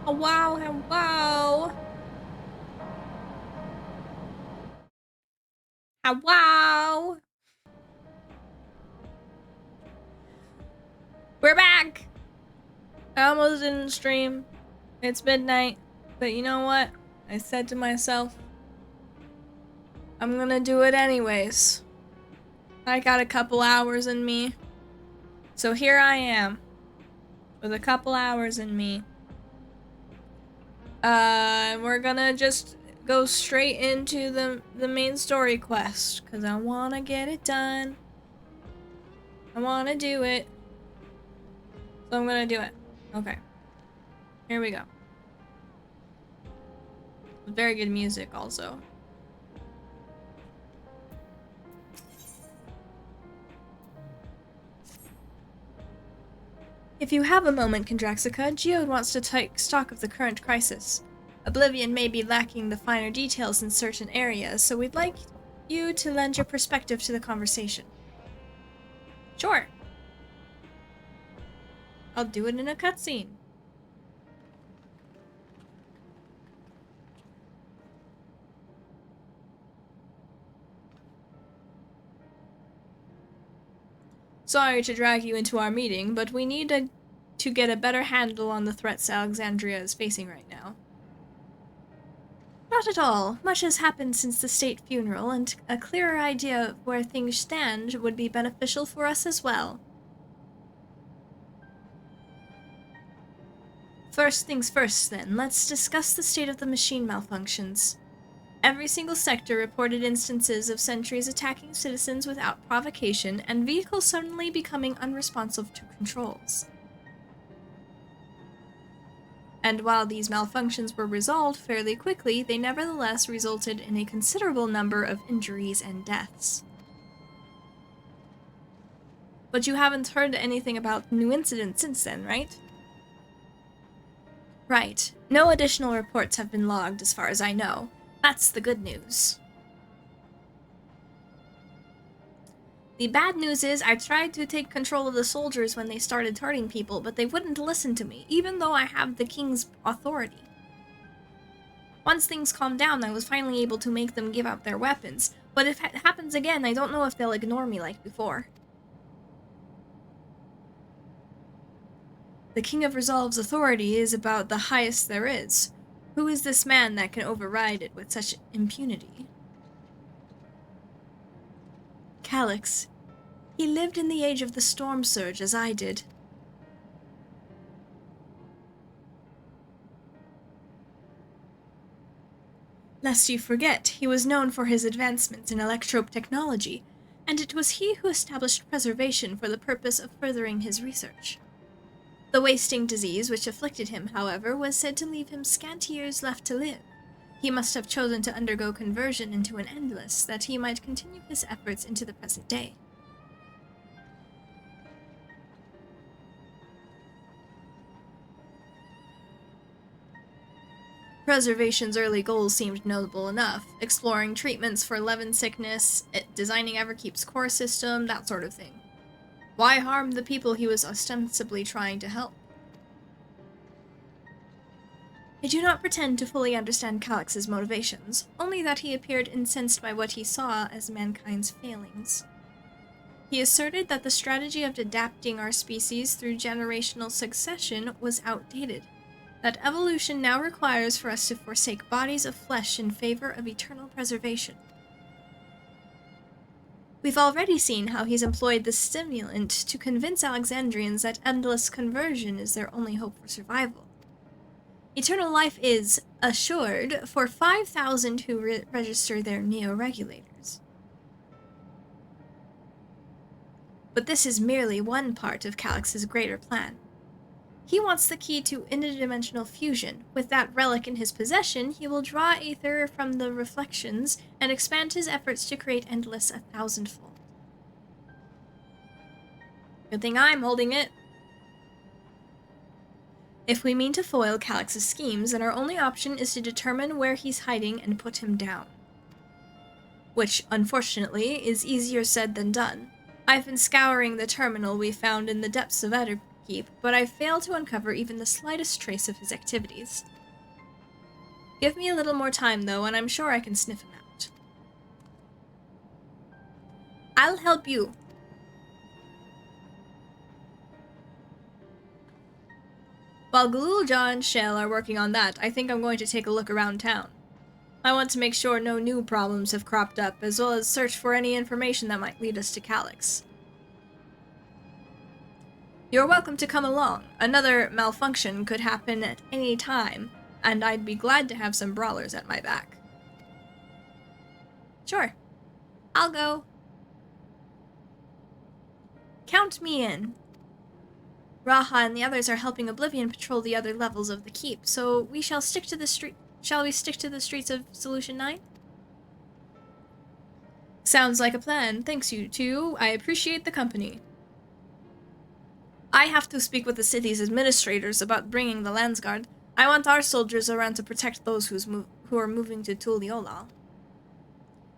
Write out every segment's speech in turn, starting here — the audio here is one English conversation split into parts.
Oh, wow, hello. Hello. We're back. I almost didn't stream. It's midnight. But you know what? I said to myself, I'm gonna do it anyways. I got a couple hours in me. So here I am. With a couple hours in me. We're gonna just go straight into the main story quest. Cause I wanna get it done. I wanna do it. So I'm gonna do it. Okay. Here we go. Very good music also. If you have a moment, Kondraxica, Geode wants to take stock of the current crisis. Oblivion may be lacking the finer details in certain areas, so we'd like you to lend your perspective to the conversation. Sure. I'll do it in a cutscene. Sorry to drag you into our meeting, but we need to get a better handle on the threats Alexandria is facing right now. Not at all. Much has happened since the state funeral, and a clearer idea of where things stand would be beneficial for us as well. First things first, then. Let's discuss the state of the machine malfunctions. Every single sector reported instances of sentries attacking citizens without provocation, and vehicles suddenly becoming unresponsive to controls. And while these malfunctions were resolved fairly quickly, they nevertheless resulted in a considerable number of injuries and deaths. But you haven't heard anything about new incidents since then, right? Right. No additional reports have been logged as far as I know. That's the good news. The bad news is I tried to take control of the soldiers when they started hurting people, but they wouldn't listen to me, even though I have the king's authority. Once things calmed down, I was finally able to make them give up their weapons, but if it happens again, I don't know if they'll ignore me like before. The King of Resolve's authority is about the highest there is. Who is this man that can override it with such impunity? Calyx. He lived in the age of the storm surge as I did. Lest you forget, he was known for his advancements in electrope technology, and it was he who established preservation for the purpose of furthering his research. The wasting disease which afflicted him, however, was said to leave him scant years left to live. He must have chosen to undergo conversion into an endless, that he might continue his efforts into the present day. Preservation's early goals seemed noble enough, exploring treatments for Levin sickness, designing Everkeep's core system, that sort of thing. Why harm the people he was ostensibly trying to help? I do not pretend to fully understand Calyx's motivations, only that he appeared incensed by what he saw as mankind's failings. He asserted that the strategy of adapting our species through generational succession was outdated, that evolution now requires for us to forsake bodies of flesh in favor of eternal preservation. We've already seen how he's employed the stimulant to convince Alexandrians that endless conversion is their only hope for survival. Eternal life is assured for 5,000 who register their neo-regulators. But this is merely one part of Calyx's greater plan. He wants the key to interdimensional fusion. With that relic in his possession, he will draw aether from the reflections and expand his efforts to create Endless 1,000-fold. Good thing I'm holding it. If we mean to foil Calyx's schemes, then our only option is to determine where he's hiding and put him down. Which, unfortunately, is easier said than done. I've been scouring the terminal we found in the depths of Everkeep, but I've failed to uncover even the slightest trace of his activities. Give me a little more time, though, and I'm sure I can sniff him out. I'll help you. While Galulja and Shell are working on that, I think I'm going to take a look around town. I want to make sure no new problems have cropped up, as well as search for any information that might lead us to Calyx. You're welcome to come along. Another malfunction could happen at any time, and I'd be glad to have some brawlers at my back. Sure. I'll go. Count me in. Raha and the others are helping Oblivion patrol the other levels of the keep, so we shall stick to the street. Shall we stick to the streets of Solution 9? Sounds like a plan. Thanks, you two. I appreciate the company. I have to speak with the city's administrators about bringing the Landsguard. I want our soldiers around to protect those who are moving to Tuliolal.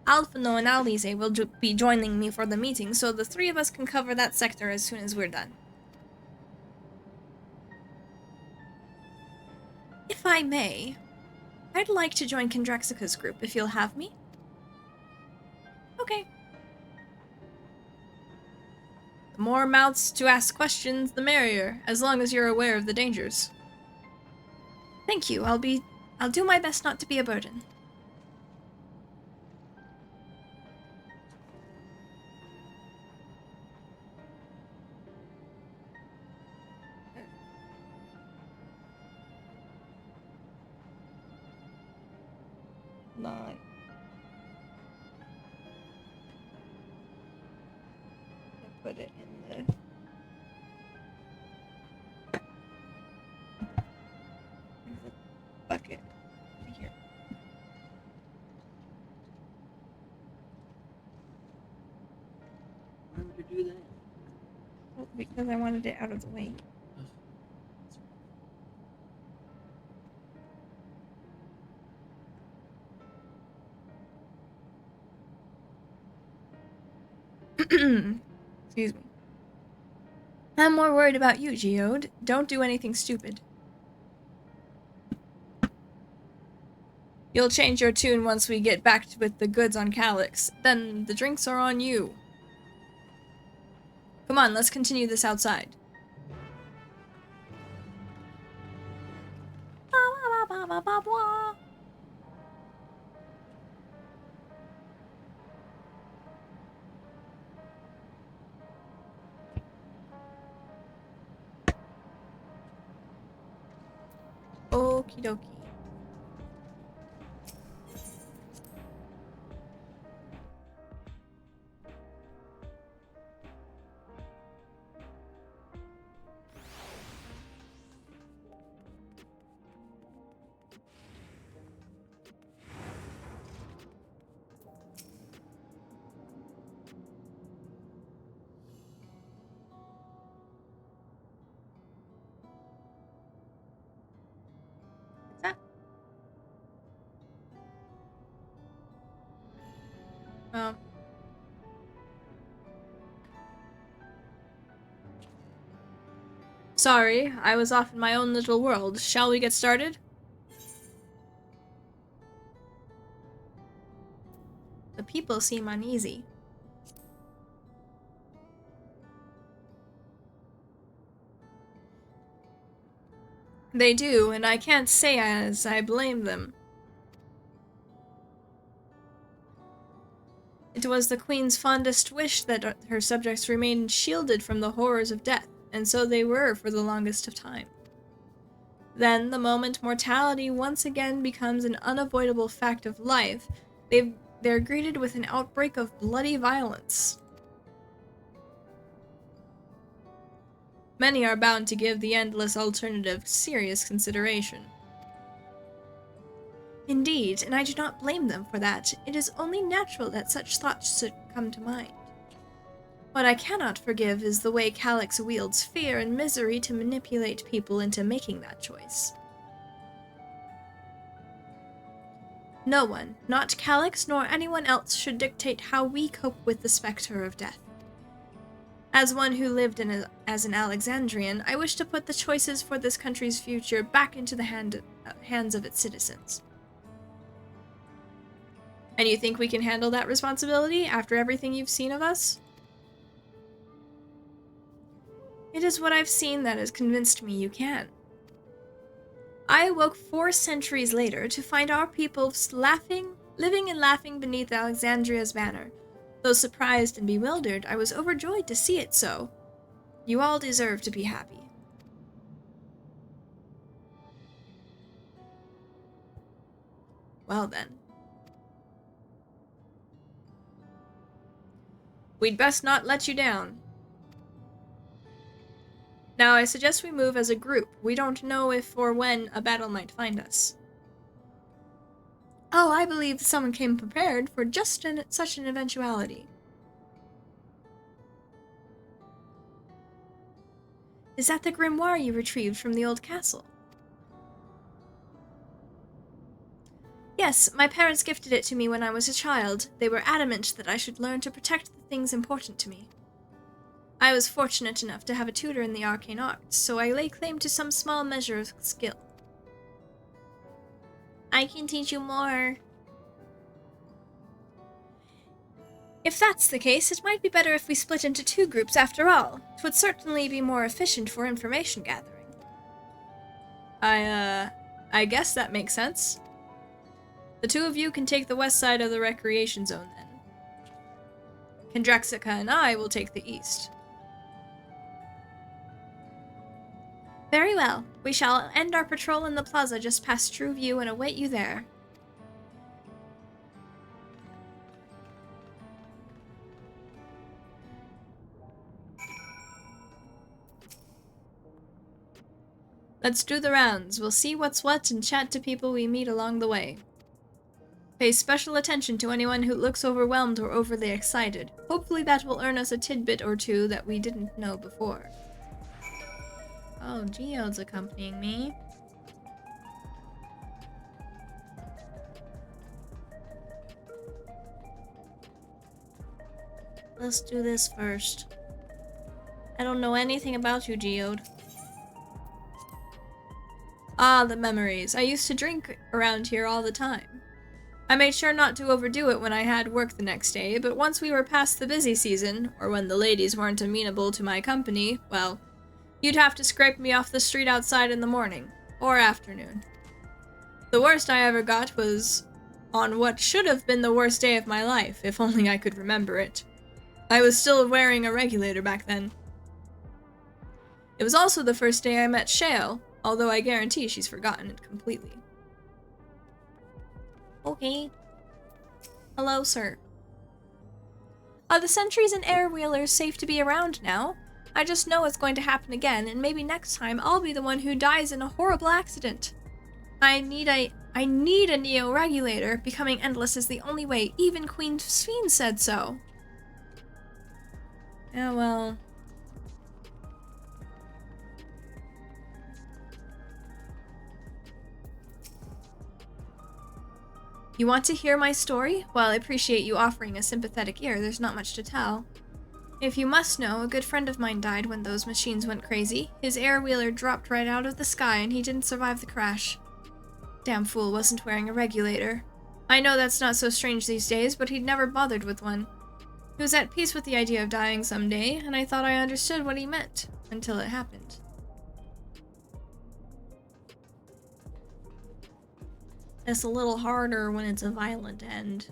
Alphino and Alize will be joining me for the meeting, so the three of us can cover that sector as soon as we're done. If I may, I'd like to join Kendraxica's group if you'll have me. Okay. The more mouths to ask questions, the merrier, as long as you're aware of the dangers. Thank you. I'll do my best not to be a burden. Nine. Put it in the bucket here. Why would you do that? Well, because I wanted it out of the way. Excuse me. I'm more worried about you, Geode. Don't do anything stupid. You'll change your tune once we get back with the goods on Calyx. Then the drinks are on you. Come on, let's continue this outside. Okie dokie. Sorry, I was off in my own little world. Shall we get started? The people seem uneasy. They do, and I can't say as I blame them. It was the Queen's fondest wish that her subjects remained shielded from the horrors of death, and so they were for the longest of time. Then, the moment mortality once again becomes an unavoidable fact of life, they're greeted with an outbreak of bloody violence. Many are bound to give the endless alternative serious consideration. Indeed, and I do not blame them for that. It is only natural that such thoughts should come to mind. What I cannot forgive is the way Calyx wields fear and misery to manipulate people into making that choice. No one, not Calyx nor anyone else, should dictate how we cope with the specter of death. As one who lived as an Alexandrian, I wish to put the choices for this country's future back into the hands of its citizens. And you think we can handle that responsibility after everything you've seen of us? It is what I've seen that has convinced me you can. I awoke 4 centuries later to find our people living and laughing beneath Alexandria's banner. Though surprised and bewildered, I was overjoyed to see it so. You all deserve to be happy. Well then. We'd best not let you down. Now, I suggest we move as a group. We don't know if or when a battle might find us. Oh, I believe someone came prepared for just such an eventuality. Is that the grimoire you retrieved from the old castle? Yes, my parents gifted it to me when I was a child. They were adamant that I should learn to protect the things important to me. I was fortunate enough to have a tutor in the arcane arts, so I lay claim to some small measure of skill. I can teach you more. If that's the case, it might be better if we split into 2 groups after all. It would certainly be more efficient for information gathering. I guess that makes sense. The 2 of you can take the west side of the recreation zone then. Kendraxica and I will take the east. Very well. We shall end our patrol in the plaza just past True View and await you there. Let's do the rounds. We'll see what's what and chat to people we meet along the way. Pay special attention to anyone who looks overwhelmed or overly excited. Hopefully that will earn us a tidbit or 2 that we didn't know before. Oh, Geode's accompanying me. Let's do this first. I don't know anything about you, Geode. Ah, the memories. I used to drink around here all the time. I made sure not to overdo it when I had work the next day, but once we were past the busy season, or when the ladies weren't amenable to my company, well, you'd have to scrape me off the street outside in the morning, or afternoon. The worst I ever got was on what should have been the worst day of my life, if only I could remember it. I was still wearing a regulator back then. It was also the first day I met Shale, although I guarantee she's forgotten it completely. Okay. Hello, sir. Are the sentries and air wheelers safe to be around now? I just know it's going to happen again, and maybe next time I'll be the one who dies in a horrible accident. I need a neo-regulator. Becoming endless is the only way. Even Queen Sphene said so. Yeah, well... You want to hear my story? Well, I appreciate you offering a sympathetic ear. There's not much to tell. If you must know, a good friend of mine died when those machines went crazy. His air-wheeler dropped right out of the sky and he didn't survive the crash. Damn fool wasn't wearing a regulator. I know that's not so strange these days, but he'd never bothered with one. He was at peace with the idea of dying someday, and I thought I understood what he meant, until it happened. It's a little harder when it's a violent end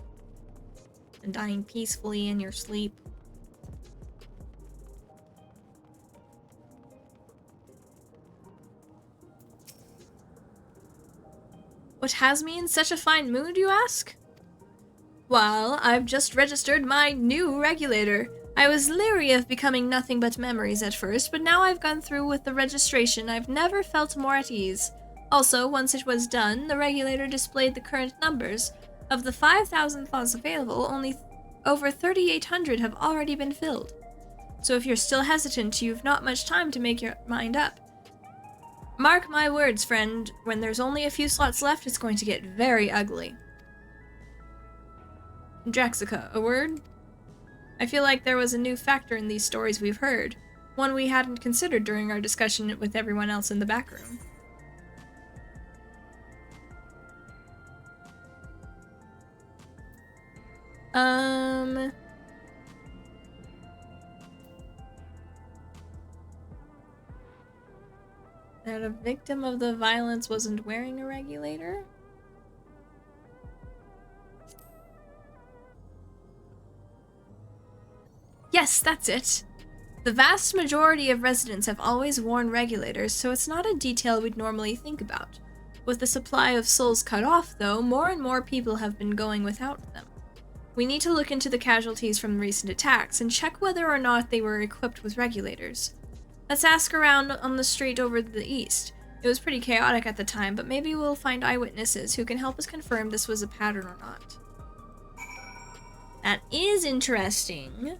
than dying peacefully in your sleep. What has me in such a fine mood, you ask? Well, I've just registered my new regulator. I was leery of becoming nothing but memories at first, but now I've gone through with the registration, I've never felt more at ease. Also, once it was done, the regulator displayed the current numbers. Of the 5,000 slots available, only over 3,800 have already been filled. So if you're still hesitant, you've not much time to make your mind up. Mark my words, friend, when there's only a few slots left, it's going to get very ugly. Draxica, a word? I feel like there was a new factor in these stories we've heard, one we hadn't considered during our discussion with everyone else in the back room. That a victim of the violence wasn't wearing a regulator? Yes, that's it. The vast majority of residents have always worn regulators, so it's not a detail we'd normally think about. With the supply of souls cut off, though, more and more people have been going without them. We need to look into the casualties from recent attacks and check whether or not they were equipped with regulators. Let's ask around on the street over to the east. It was pretty chaotic at the time, but maybe we'll find eyewitnesses who can help us confirm this was a pattern or not. That is interesting.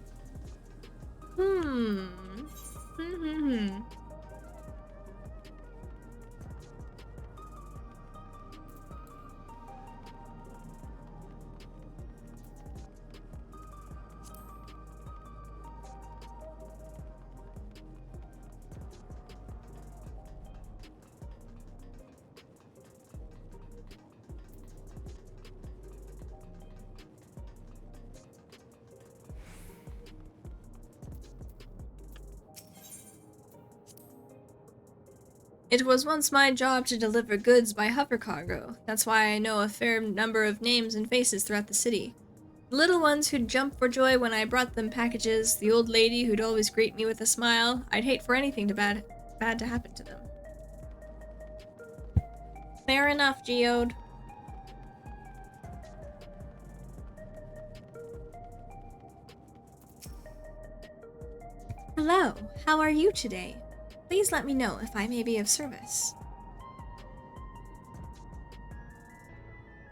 It was once my job to deliver goods by hover cargo. That's why I know a fair number of names and faces throughout the city. The little ones who'd jump for joy when I brought them packages, the old lady who'd always greet me with a smile. I'd hate for anything bad to happen to them. Fair enough, Geode. Hello, how are you today? Please let me know if I may be of service.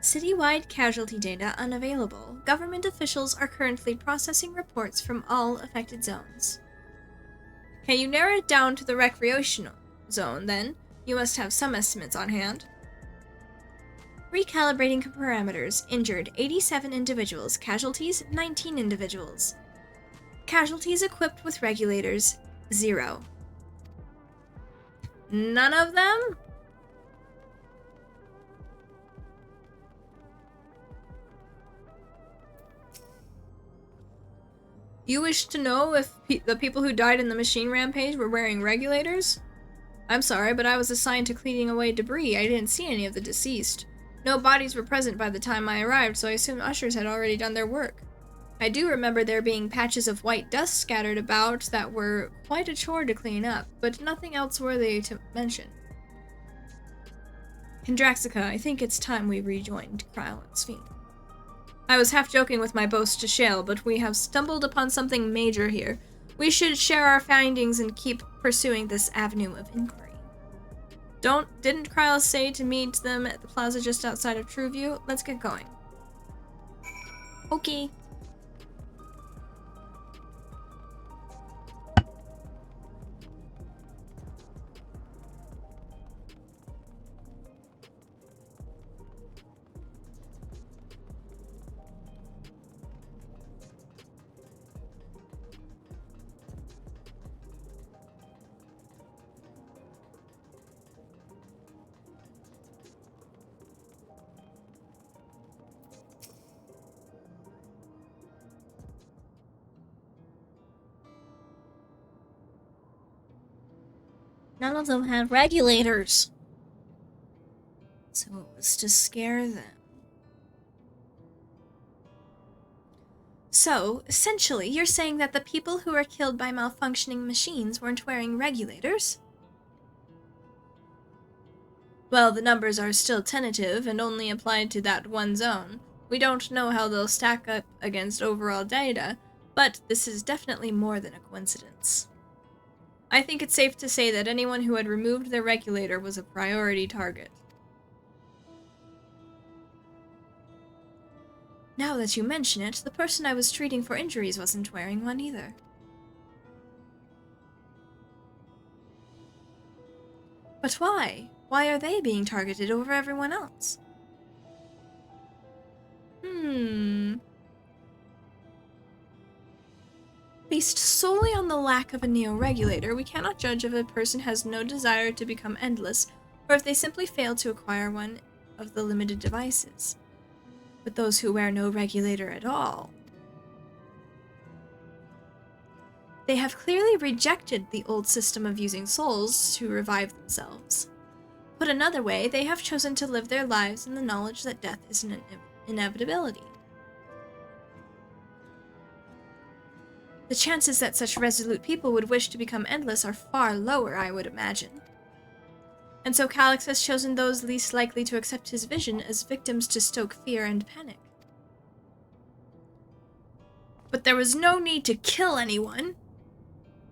Citywide casualty data unavailable. Government officials are currently processing reports from all affected zones. Can you narrow it down to the recreational zone, then? You must have some estimates on hand. Recalibrating parameters. Injured 87 individuals. Casualties 19 individuals. Casualties equipped with regulators 0. None of them? You wish to know if the people who died in the machine rampage were wearing regulators? I'm sorry, but I was assigned to cleaning away debris. I didn't see any of the deceased. No bodies were present by the time I arrived, so I assume ushers had already done their work. I do remember there being patches of white dust scattered about that were quite a chore to clean up, but nothing else worthy to mention. Kendraxica, I think it's time we rejoined Kryle and Sphene. I was half joking with my boast to Shale, but we have stumbled upon something major here. We should share our findings and keep pursuing this avenue of inquiry. Didn't Kryle say to meet them at the plaza just outside of Trueview? Let's get going. Okay. None of them had regulators. So it was to scare them. So, essentially, you're saying that the people who were killed by malfunctioning machines weren't wearing regulators? Well, the numbers are still tentative and only applied to that one zone. We don't know how they'll stack up against overall data, but this is definitely more than a coincidence. I think it's safe to say that anyone who had removed their regulator was a priority target. Now that you mention it, the person I was treating for injuries wasn't wearing one either. But why? Why are they being targeted over everyone else? Based solely on the lack of a neo-regulator, we cannot judge if a person has no desire to become endless, or if they simply fail to acquire one of the limited devices. But those who wear no regulator at all, they have clearly rejected the old system of using souls to revive themselves. Put another way, they have chosen to live their lives in the knowledge that death is an inevitability. The chances that such resolute people would wish to become endless are far lower, I would imagine. And so Calyx has chosen those least likely to accept his vision as victims to stoke fear and panic. But there was no need to kill anyone.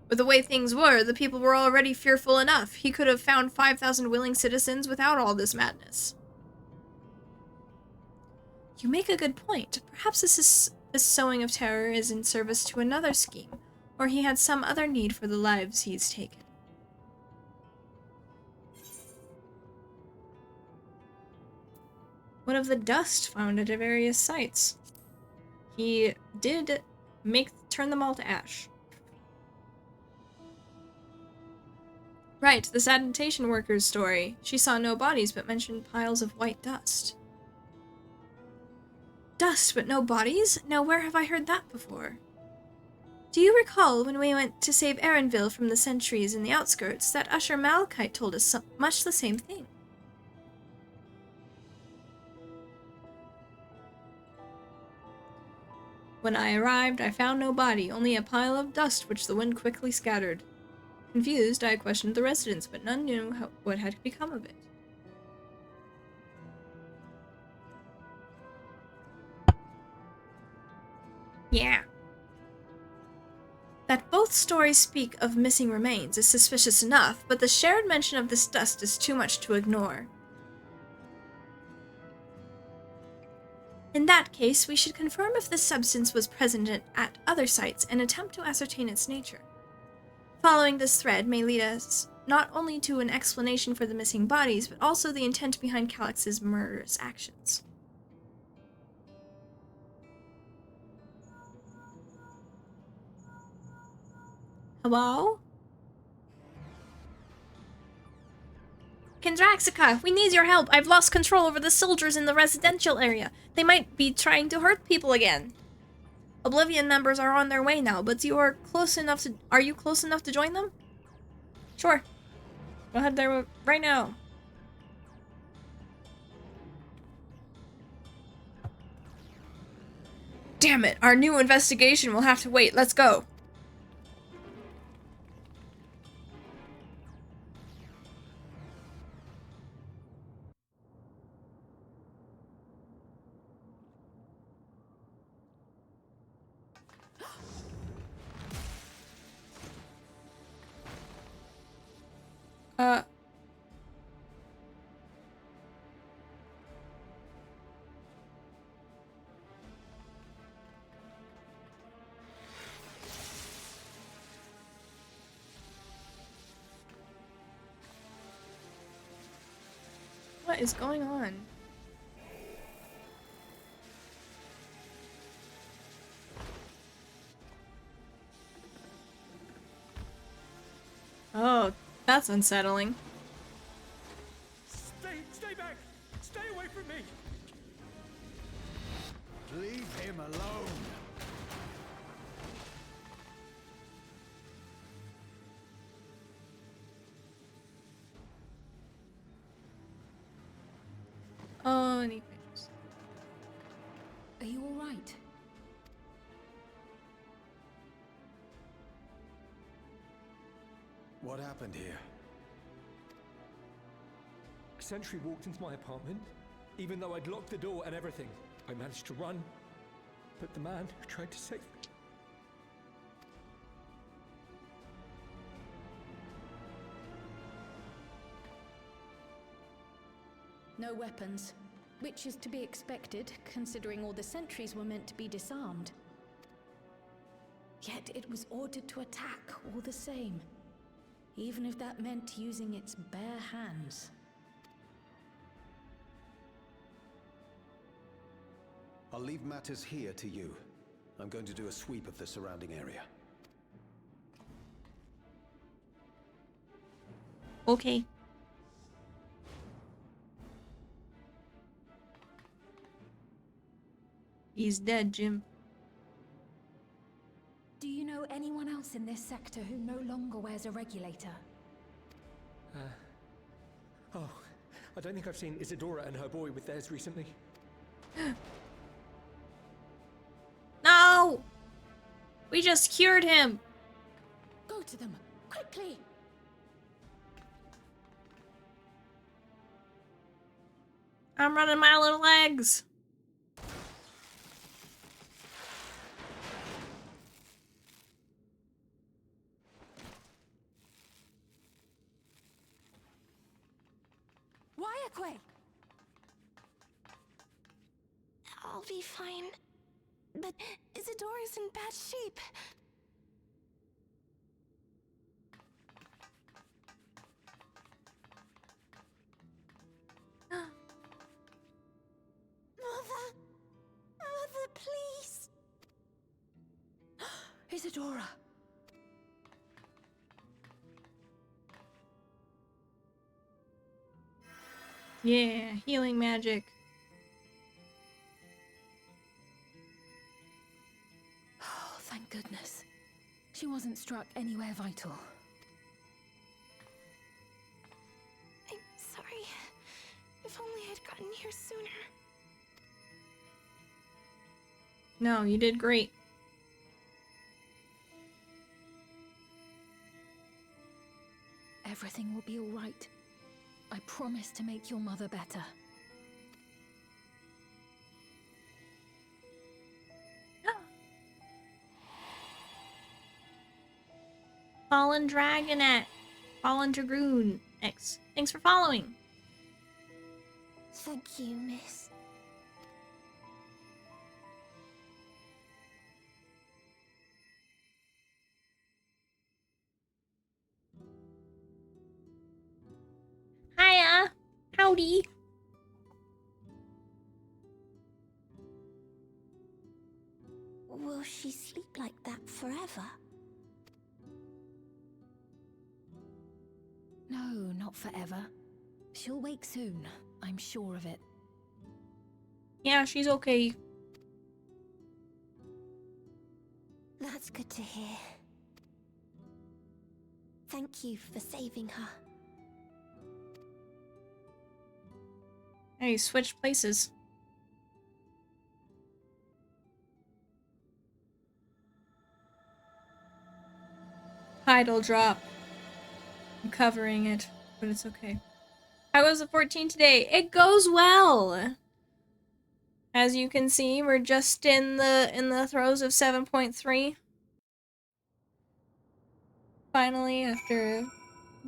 With the way things were, the people were already fearful enough. He could have found 5,000 willing citizens without all this madness. You make a good point. Perhaps this sowing of terror is in service to another scheme, or he had some other need for the lives he's taken. What of the dust found at various sites? He did turn them all to ash. Right, the sanitation worker's story. She saw no bodies but mentioned piles of white dust. Dust, but no bodies? Now where have I heard that before? Do you recall when we went to save Erenville from the sentries in the outskirts that Usher Malachite told us much the same thing? When I arrived, I found no body, only a pile of dust which the wind quickly scattered. Confused, I questioned the residents, but none knew what had become of it. Yeah. That both stories speak of missing remains is suspicious enough, but the shared mention of this dust is too much to ignore. In that case, we should confirm if this substance was present at other sites and attempt to ascertain its nature. Following this thread may lead us not only to an explanation for the missing bodies, but also the intent behind Calix's murderous actions. Hello? Kendraxica, we need your help. I've lost control over the soldiers in the residential area. They might be trying to hurt people again. Oblivion numbers are on their way now, but are you close enough to join them? Sure. Go ahead there right now. Damn it, our new investigation will have to wait. Let's go. What is going on? Oh, that's unsettling. Stay back! Stay away from me! Leave him alone! Oh, any pictures? Are you all right? What happened here? A sentry walked into my apartment, even though I'd locked the door and everything. I managed to run, but the man who tried to save me... No weapons, which is to be expected, considering all the sentries were meant to be disarmed. Yet it was ordered to attack all the same, even if that meant using its bare hands. I'll leave matters here to you. I'm going to do a sweep of the surrounding area. Okay. He's dead, Jim. Do you know anyone else in this sector who no longer wears a regulator? Oh, I don't think I've seen Isadora and her boy with theirs recently. No! We just cured him! Go to them, quickly! I'm running my little legs! I'll be fine. But Isadora's in bad shape. Mother, please. Isadora! Yeah, healing magic. Oh, thank goodness. She wasn't struck anywhere vital. I'm sorry. If only I'd gotten here sooner. No, you did great. Everything will be all right. I promise to make your mother better. Fallen Dragonette. Fallen Dragoon X. Thanks for following. Thank you, miss. Hiya. Howdy. Will she sleep like that forever? No, not forever. She'll wake soon. I'm sure of it. Yeah, she's okay. That's good to hear. Thank you for saving her. Hey, switch places. Tidal drop. I'm covering it, but it's okay. How was the 14 today? It goes well. As you can see, we're just in the throes of 7.3. Finally, after a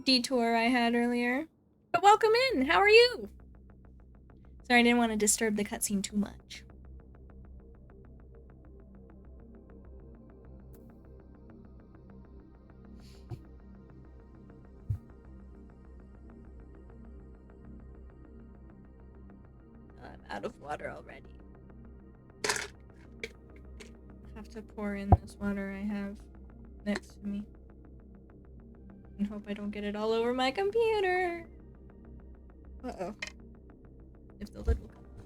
detour I had earlier. But welcome in. How are you? Sorry, I didn't want to disturb the cutscene too much. I'm out of water already. Have to pour in this water I have next to me. And hope I don't get it all over my computer. Uh-oh. If the lid will come off.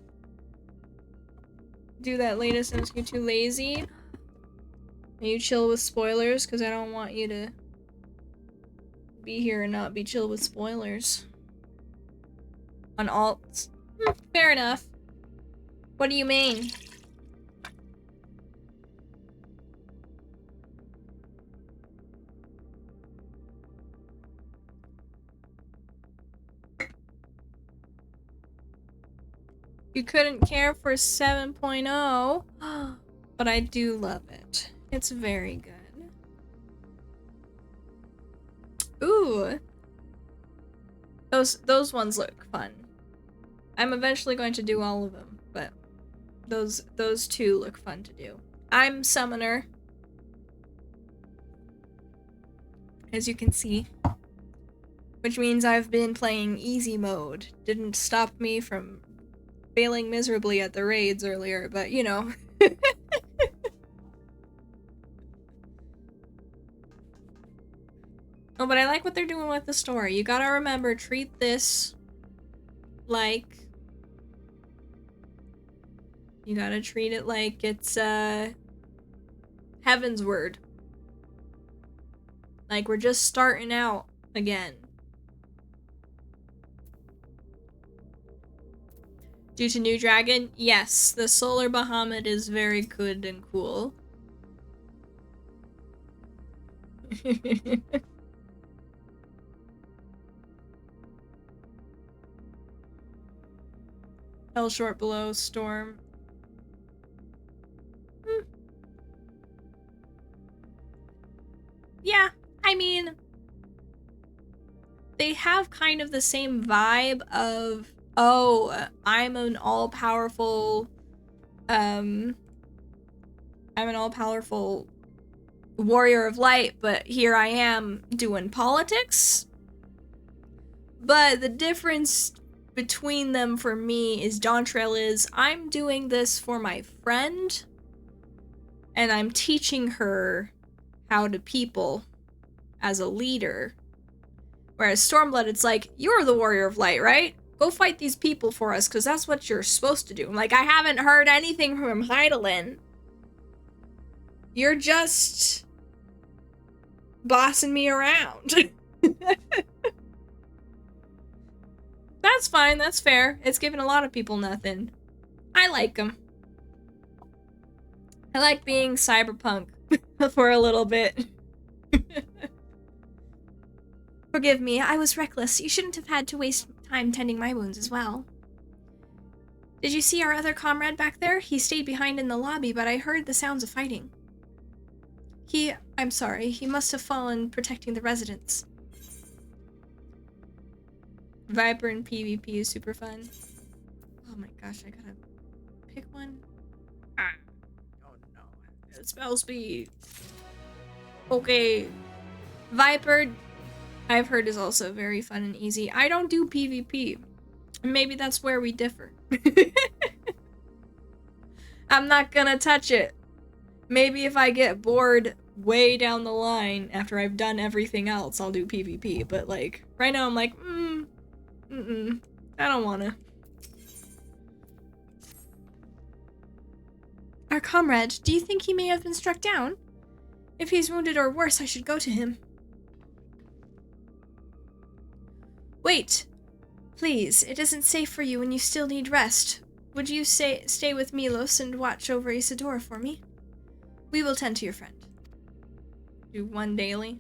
Do that later since you're too lazy. And you chill with spoilers, because I don't want you to be here and not be chill with spoilers. On alts. Fair enough. What do you mean? You couldn't care for 7.0, but I do love it. It's very good. Ooh. Those ones look fun. I'm eventually going to do all of them, but those two look fun to do. I'm Summoner. As you can see. Which means I've been playing easy mode. Didn't stop me from failing miserably at the raids earlier, but you know. Oh, but I like what they're doing with the story. You gotta remember, treat this like... You gotta treat it like it's, Heaven's Word. Like, we're just starting out again. Due to New Dragon? Yes, the Solar Bahamut is very good and cool. Hell short below, storm. Yeah, I mean, they have kind of the same vibe of, oh, I'm an all-powerful, warrior of light, but here I am doing politics. But the difference between them for me is Dawntrail is, I'm doing this for my friend, and I'm teaching her how to people as a leader. Whereas Stormblood, it's like, you're the warrior of light, right? Go fight these people for us, because that's what you're supposed to do. I'm like, I haven't heard anything from Heidelin. You're just bossing me around. That's fine, that's fair. It's given a lot of people nothing. I like them. I like being cyberpunk for a little bit. Forgive me, I was reckless. You shouldn't have had to waste time tending my wounds as well. Did you see our other comrade back there? He stayed behind in the lobby, but I heard the sounds of fighting. I'm sorry, he must have fallen protecting the residents. Viper and PvP is super fun. Oh my gosh, I gotta pick one. Ah. Oh no. Spell speed. Okay. Viper, I've heard, is also very fun and easy. I don't do PvP. Maybe that's where we differ. I'm not gonna touch it. Maybe if I get bored way down the line after I've done everything else, I'll do PvP. But like, right now I'm like, I don't wanna. Our comrade, do you think he may have been struck down? If he's wounded or worse, I should go to him. Wait! Please, it isn't safe for you and you still need rest. Would you stay with Milos and watch over Isidora for me? We will tend to your friend. Do one daily?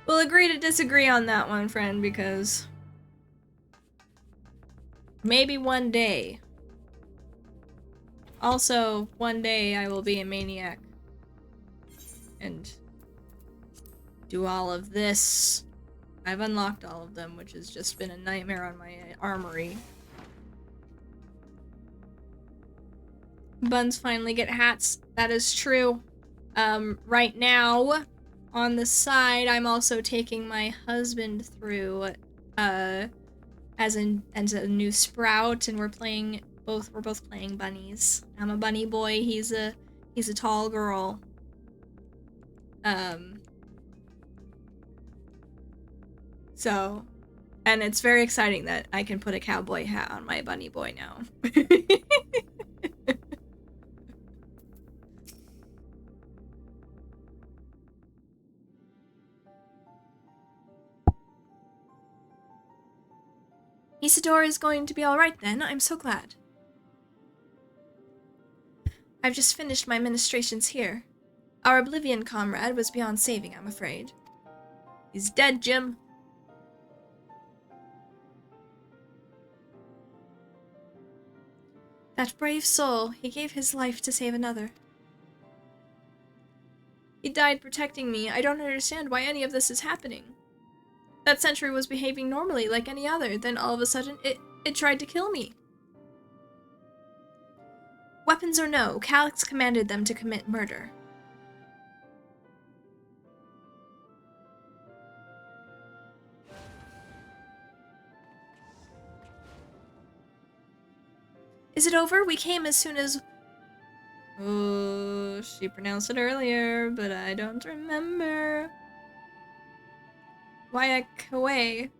We'll agree to disagree on that one, friend, because maybe one day. Also, one day I will be a maniac and do all of this. I've unlocked all of them, which has just been a nightmare on my armory. Buns finally get hats. That is true. Right now, on the side, I'm also taking my husband through as a new sprout, and we're both playing bunnies. I'm a bunny boy, he's a tall girl. So, and it's very exciting that I can put a cowboy hat on my bunny boy now. Isidora is going to be alright then, I'm so glad. I've just finished my ministrations here. Our Oblivion comrade was beyond saving, I'm afraid. He's dead, Jim. That brave soul, he gave his life to save another. He died protecting me. I don't understand why any of this is happening. That sentry was behaving normally like any other, then all of a sudden it tried to kill me. Weapons or no, Calix commanded them to commit murder. Is it over? We came as soon as... Oh, she pronounced it earlier, but I don't remember. Wayakwe,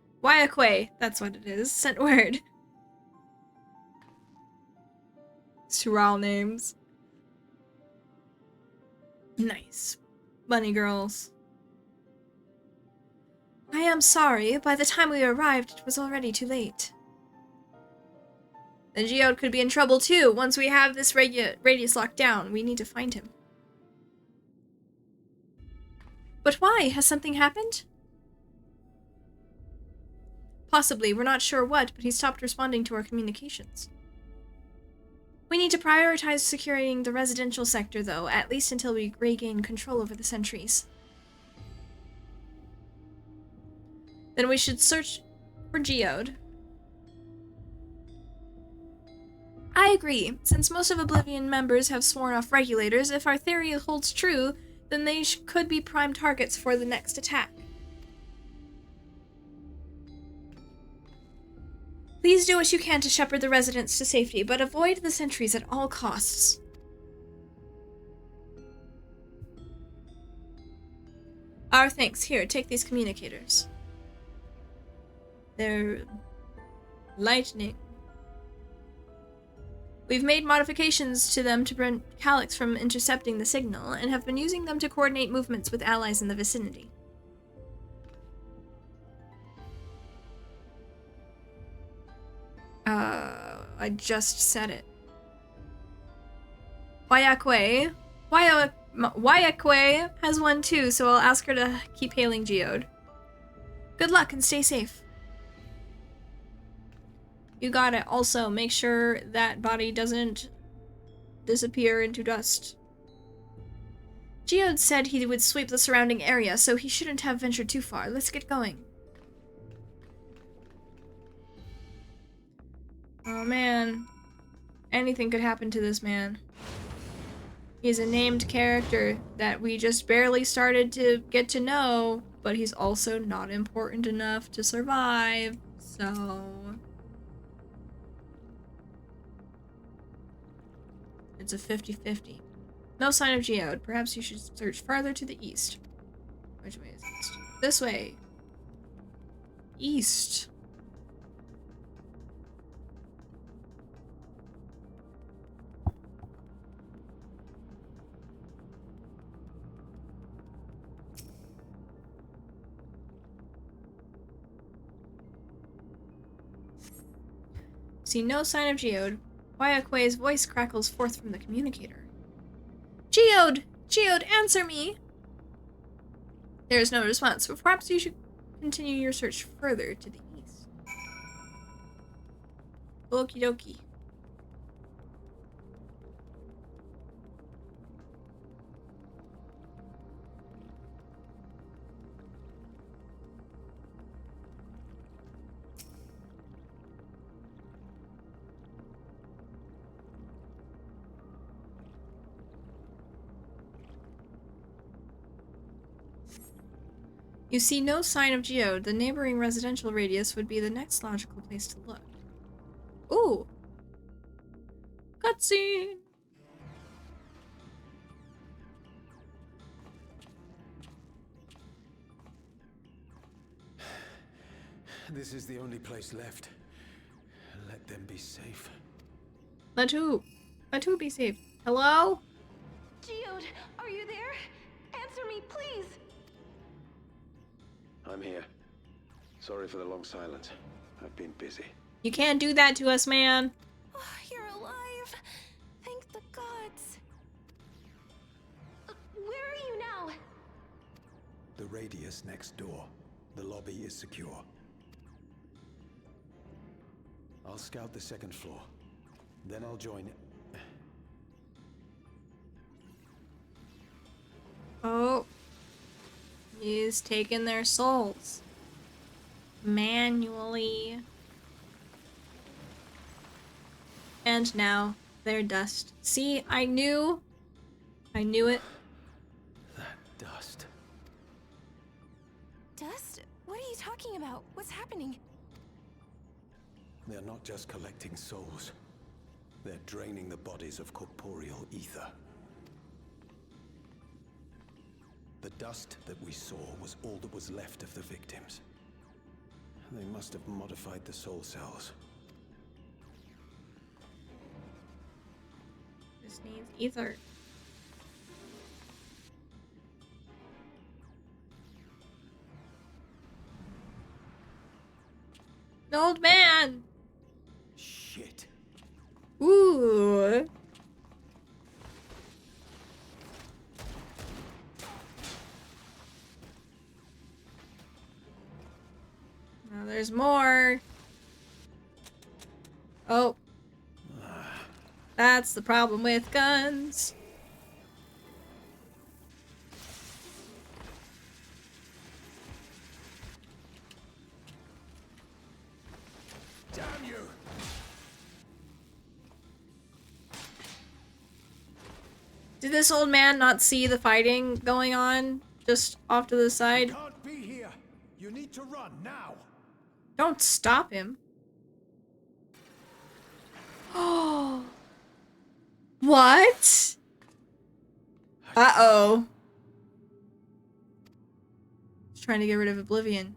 that's what it is. Sent word. Sural names. Nice. Bunny girls. I am sorry. By the time we arrived, it was already too late. The Geode could be in trouble too. Once we have this radius locked down, we need to find him. But why? Has something happened? Possibly. We're not sure what, but he stopped responding to our communications. We need to prioritize securing the residential sector, though, at least until we regain control over the sentries. Then we should search for Geode. I agree. Since most of Oblivion members have sworn off regulators, if our theory holds true, then they could be prime targets for the next attack. Please do what you can to shepherd the residents to safety, but avoid the sentries at all costs. Our thanks. Here, take these communicators. They're lightning. We've made modifications to them to prevent Calyx from intercepting the signal, and have been using them to coordinate movements with allies in the vicinity. I just said it. Wayakwe has one too, so I'll ask her to keep hailing Geode. Good luck and stay safe. You got it. Also, make sure that body doesn't disappear into dust. Geode said he would sweep the surrounding area, so he shouldn't have ventured too far. Let's get going. Oh man. Anything could happen to this man. He's a named character that we just barely started to get to know, but he's also not important enough to survive, so... It's a 50-50. No sign of Geode. Perhaps you should search farther to the east. Which way is east? This way. East. See no sign of Geode. Wayakwe's voice crackles forth from the communicator. Geode! Geode, answer me! There is no response, but perhaps you should continue your search further to the east. Okie dokie. You see no sign of Geode. The neighboring residential radius would be the next logical place to look. Ooh! Cutscene! This is the only place left. Let them be safe. Let who? Let who be safe? Hello? Geode, are you there? Answer me, please! I'm here. Sorry for the long silence. I've been busy. You can't do that to us, man. Oh, you're alive. Thank the gods. Where are you now? The radius next door. The lobby is secure. I'll scout the second floor. Then I'll join... Oh. He's taking their souls. Manually. And now, they're dust. See, I knew it. That dust. Dust? What are you talking about? What's happening? They're not just collecting souls. They're draining the bodies of corporeal ether. The dust that we saw was all that was left of the victims. They must have modified the soul cells. This needs ether. An old man! Shit. Ooh. Now there's more. Oh. That's the problem with guns. Damn you! Did this old man not see the fighting going on just off to the side? Can't be here. You need to run now. Don't stop him. Oh. What? Uh-oh. He's trying to get rid of Oblivion.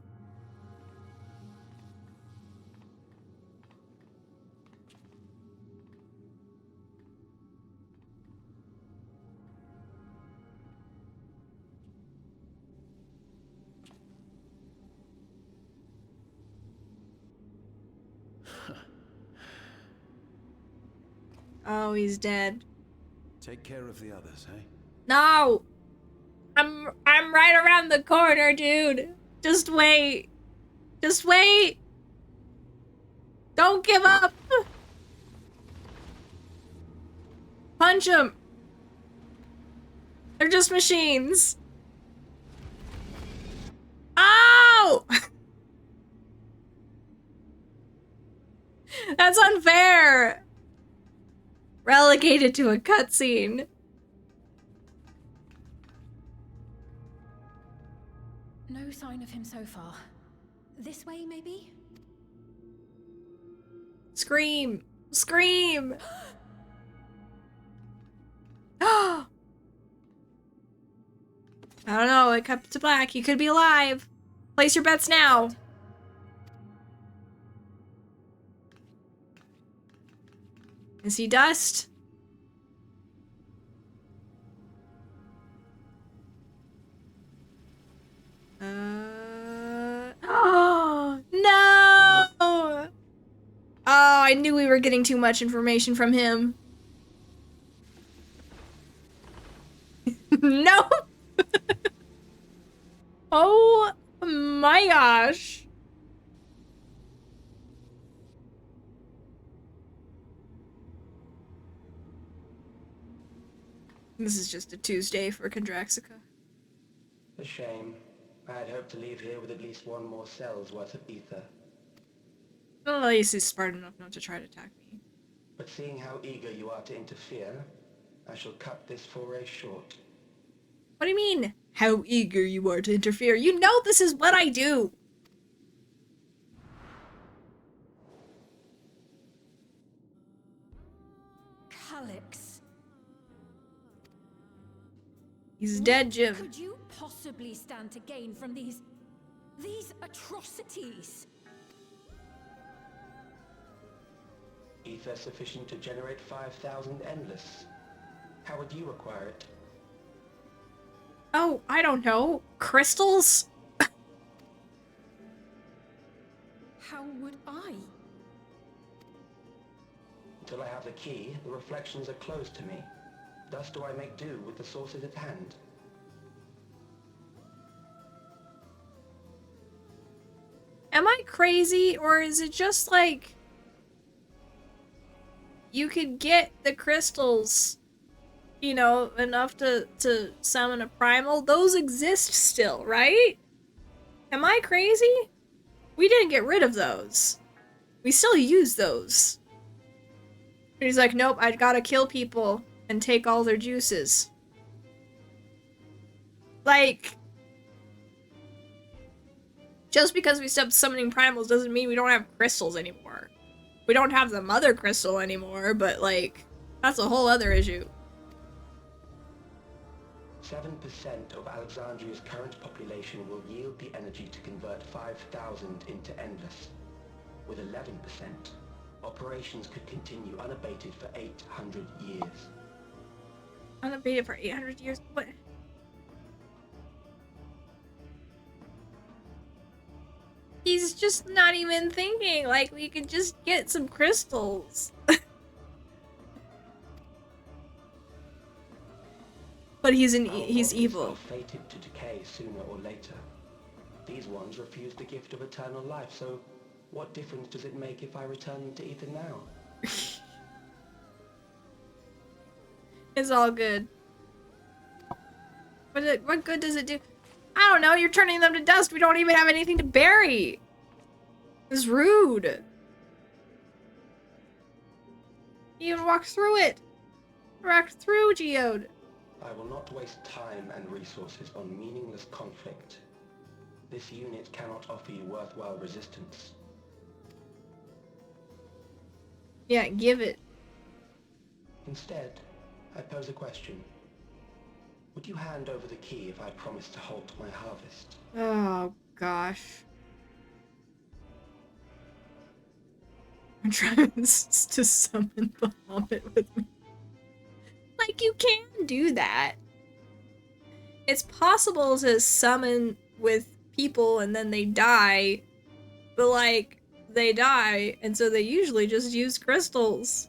Oh, he's dead. Take care of the others, eh? No! I'm right around the corner, dude. Just wait. Just wait. Don't give up. Punch them. They're just machines. Oh! That's unfair. Relegated to a cutscene. No sign of him so far. This way, maybe? Scream. Scream. I don't know, it cut to black. He could be alive. Place your bets now. Is he dust? Oh, no! Oh, I knew we were getting too much information from him. No! Oh my gosh. This is just a Tuesday for Kondraxica. A shame. I had hoped to leave here with at least one more cell's worth of ether. Well, at least he's smart enough not to try to attack me. But seeing how eager you are to interfere, I shall cut this foray short. What do you mean, how eager you are to interfere? You know this is what I do! Calyx. He's dead, Jim. Could you possibly stand to gain from these atrocities? Ether sufficient to generate 5,000 endless. How would you acquire it? Oh, I don't know. Crystals? How would I? Until I have the key, the reflections are closed to me. Thus do I make do with the sources at hand. Am I crazy, or is it just like you could get the crystals, you know, enough to summon a primal? Those exist still, right? Am I crazy? We didn't get rid of those. We still use those. And he's like, nope, I gotta kill people and take all their juices. Like, just because we stopped summoning primals doesn't mean we don't have crystals anymore. We don't have the mother crystal anymore, but like, that's a whole other issue. 7% of Alexandria's current population will yield the energy to convert 5,000 into endless. With 11%, operations could continue unabated for 800 years. Unabated for 800 years? What? He's just not even thinking. Like, we could just get some crystals. But he's evil. Are fated to decay sooner or later. These ones refuse the gift of eternal life, so what difference does it make if I return them to Ethan now? It's all good. What good does it do? I don't know, you're turning them to dust. We don't even have anything to bury. It's rude. He even walked through it. Walked through Geode. I will not waste time and resources on meaningless conflict. This unit cannot offer you worthwhile resistance. Yeah, give it. Instead, I pose a question. Would you hand over the key if I promised to halt my harvest? Oh, gosh. I'm trying to summon Bahamut with me. Like, you can do that. It's possible to summon with people and then they die, but like, they die, and so they usually just use crystals.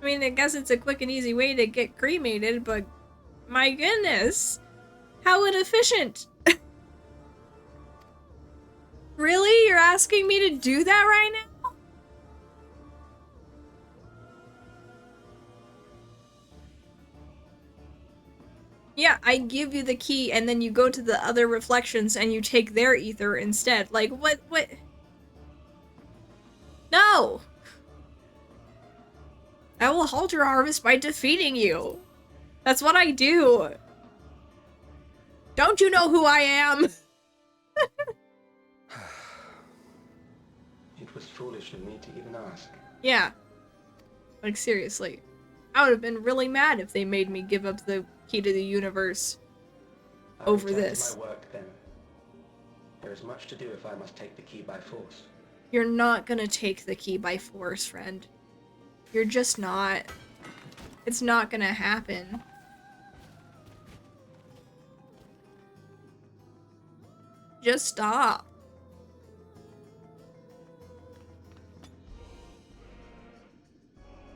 I mean, I guess it's a quick and easy way to get cremated, but my goodness, how inefficient. Really? You're asking me to do that right now? Yeah, I give you the key and then you go to the other reflections and you take their ether instead. Like, what? No! I will halt your harvest by defeating you. That's what I do. Don't you know who I am? It was foolish of me to even ask. Yeah. Like, seriously. I would have been really mad if they made me give up the key to the universe I'll over return this. to my work then. There is much to do if I must take the key by force. You're not gonna take the key by force, friend. You're just not. It's not gonna happen. Just stop.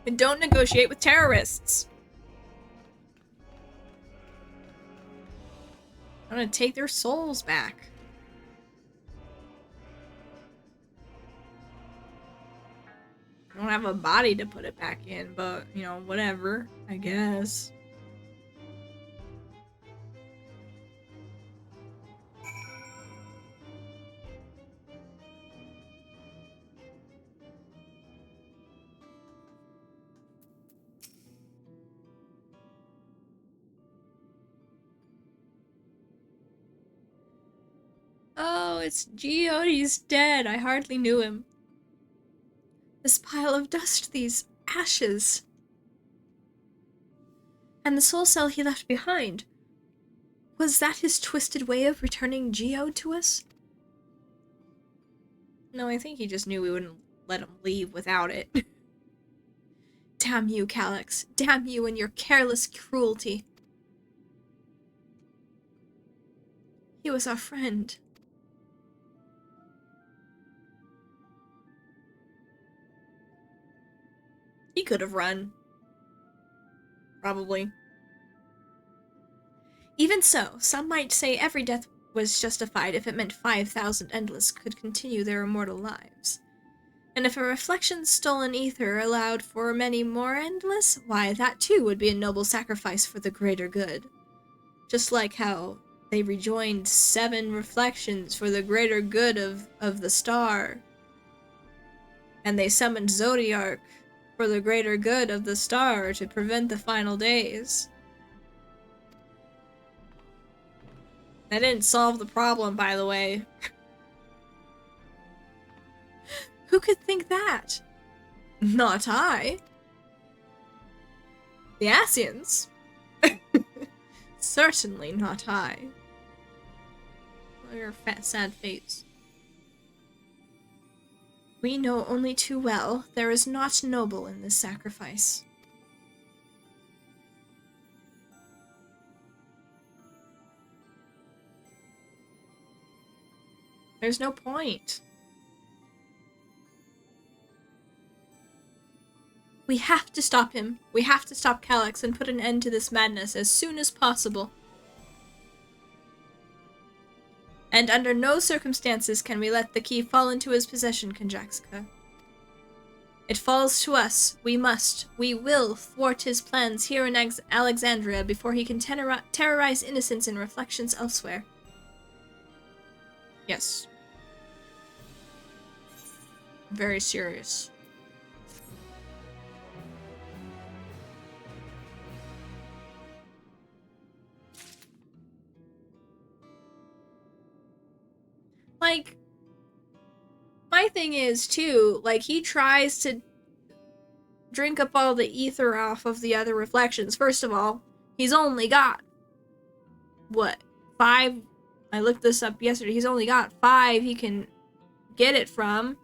And don't negotiate with terrorists. I'm gonna take their souls back. I don't have a body to put it back in, but, you know, whatever, I guess. Oh, it's Geo, he's dead. I hardly knew him. This pile of dust, these ashes. And the soul cell he left behind. Was that his twisted way of returning Geo to us? No, I think he just knew we wouldn't let him leave without it. Damn you, Calyx. Damn you and your careless cruelty. He was our friend. He could have run. Probably. Even so, some might say every death was justified if it meant 5,000 Endless could continue their immortal lives. And if a reflection's stolen ether allowed for many more Endless, why, that too would be a noble sacrifice for the greater good. Just like how they rejoined 7 reflections for the greater good of the star. And they summoned Zodiark for the greater good of the star to prevent the final days. That didn't solve the problem, by the way. Who could think that? Not I. The Asians? Certainly not I. Your fat, sad face. We know only too well there is naught noble in this sacrifice. There's no point. We have to stop him. We have to stop Calyx and put an end to this madness as soon as possible. And under no circumstances can we let the key fall into his possession, Konjaxka. It falls to us. We will thwart his plans here in Alexandria before he can terrorize innocents in reflections elsewhere. Yes. Very serious. Like, my thing is, too, like, he tries to drink up all the ether off of the other reflections. First of all, he's only got, what, 5? I looked this up yesterday. He's only got 5 he can get it from.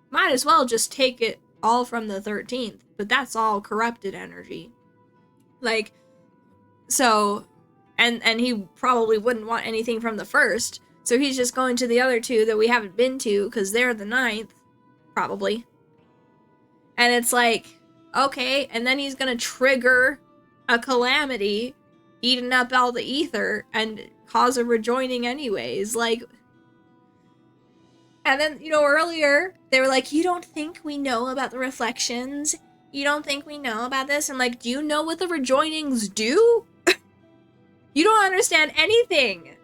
Might as well just take it all from the 13th. But that's all corrupted energy. Like, so, and he probably wouldn't want anything from the 1st. So he's just going to the other 2 that we haven't been to, because they're the 9th, probably. And it's like, Okay, and then he's gonna trigger a calamity, eating up all the ether, and cause a rejoining anyways. Like, and then, you know, earlier, they were like, you don't think we know about the reflections? You don't think we know about this? I'm like, do you know what the rejoinings do? You don't understand anything!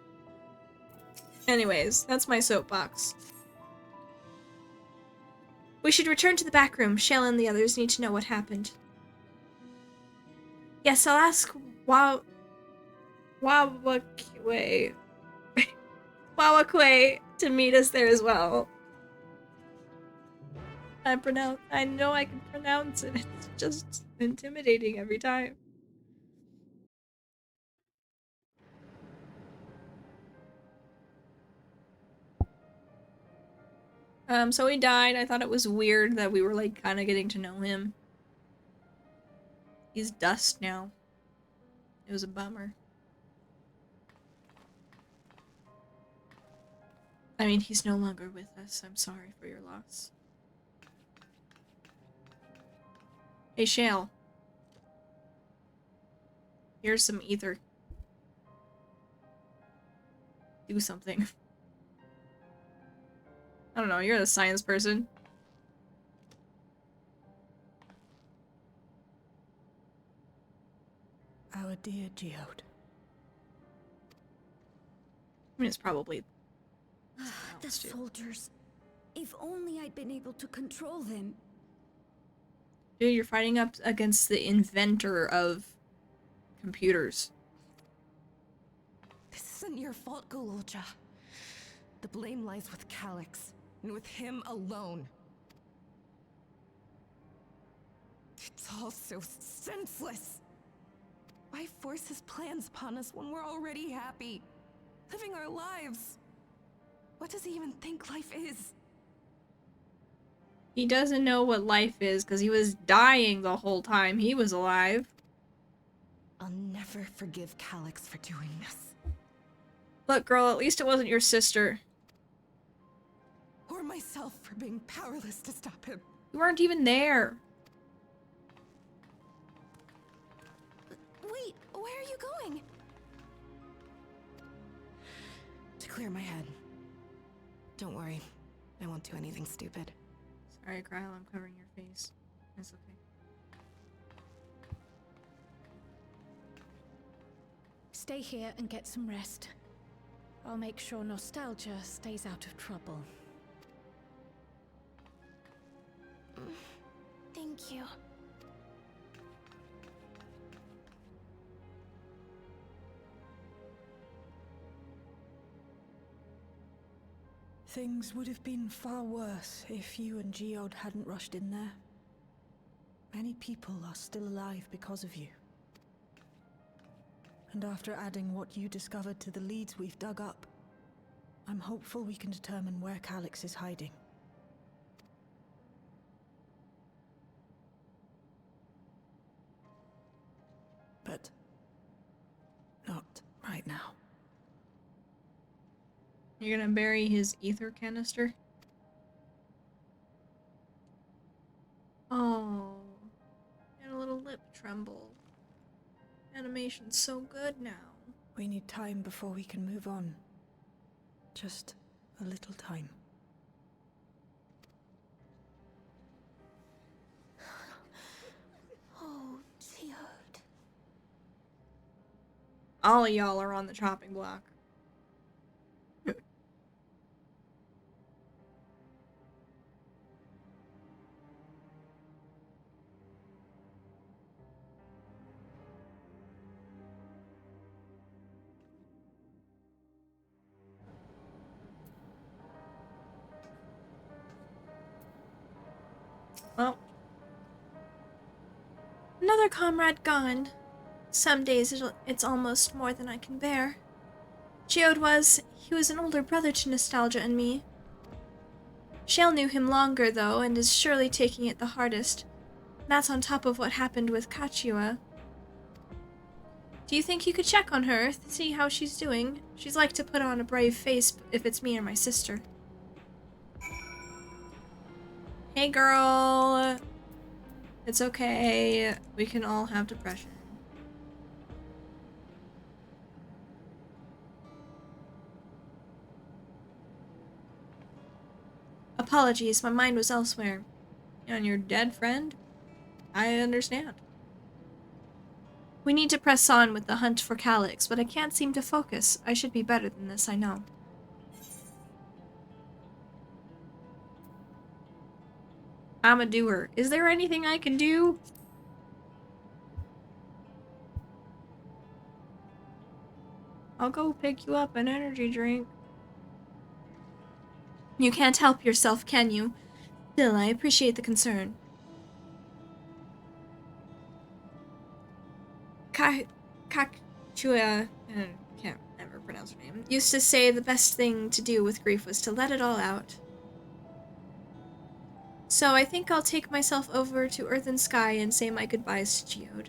Anyways, that's my soapbox. We should return to the back room. Shale and the others need to know what happened. Yes, I'll ask Wawakwe to meet us there as well. I know I can pronounce it. It's just intimidating every time. So he died. I thought it was weird that we were like kind of getting to know him. He's dust now. It was a bummer. I mean, he's no longer with us. I'm sorry for your loss. Hey, Shale. Here's some ether. Do something. I don't know, you're the science person. Our dear Geode. I mean, it's probably... The soldiers. If only I'd been able to control them. Dude, you're fighting up against the inventor of computers. This isn't your fault, Gololja. The blame lies with Calix, and with him alone. It's all so senseless. Why force his plans upon us when we're already happy, living our lives? What does he even think life is? He doesn't know what life is because he was dying the whole time he was alive. I'll never forgive Calix for doing this. Look, girl, at least it wasn't your sister. Or myself for being powerless to stop him. You weren't even there. Wait, where are you going? To clear my head. Don't worry, I won't do anything stupid. Sorry, Kyle, I'm covering your face. It's okay. Stay here and get some rest. I'll make sure Nostalgia stays out of trouble. Thank you. Things would have been far worse if you and Geode hadn't rushed in there. Many people are still alive because of you. And after adding what you discovered to the leads we've dug up, I'm hopeful we can determine where Calix is hiding. But not right now. You're gonna bury his ether canister? Oh. And a little lip tremble. Animation's so good now. We need time before we can move on. Just a little time. Oh, Geode. All of y'all are on the chopping block. Well, another comrade gone. Some days it's almost more than I can bear. Geode he was an older brother to Nostalgia and me. Shale knew him longer, though, and is surely taking it the hardest. That's on top of what happened with Kachua. Do you think you could check on her, see how she's doing? She's like to put on a brave face if it's me or my sister. Hey, girl. It's okay. We can all have depression. Apologies, my mind was elsewhere. On your dead friend? I understand. We need to press on with the hunt for Calyx, but I can't seem to focus. I should be better than this, I know. I'm a doer. Is there anything I can do? I'll go pick you up an energy drink. You can't help yourself, can you? Still, I appreciate the concern. Kakchua, I can't ever pronounce her name, used to say the best thing to do with grief was to let it all out. So I think I'll take myself over to Earth and Sky and say my goodbyes to Geode.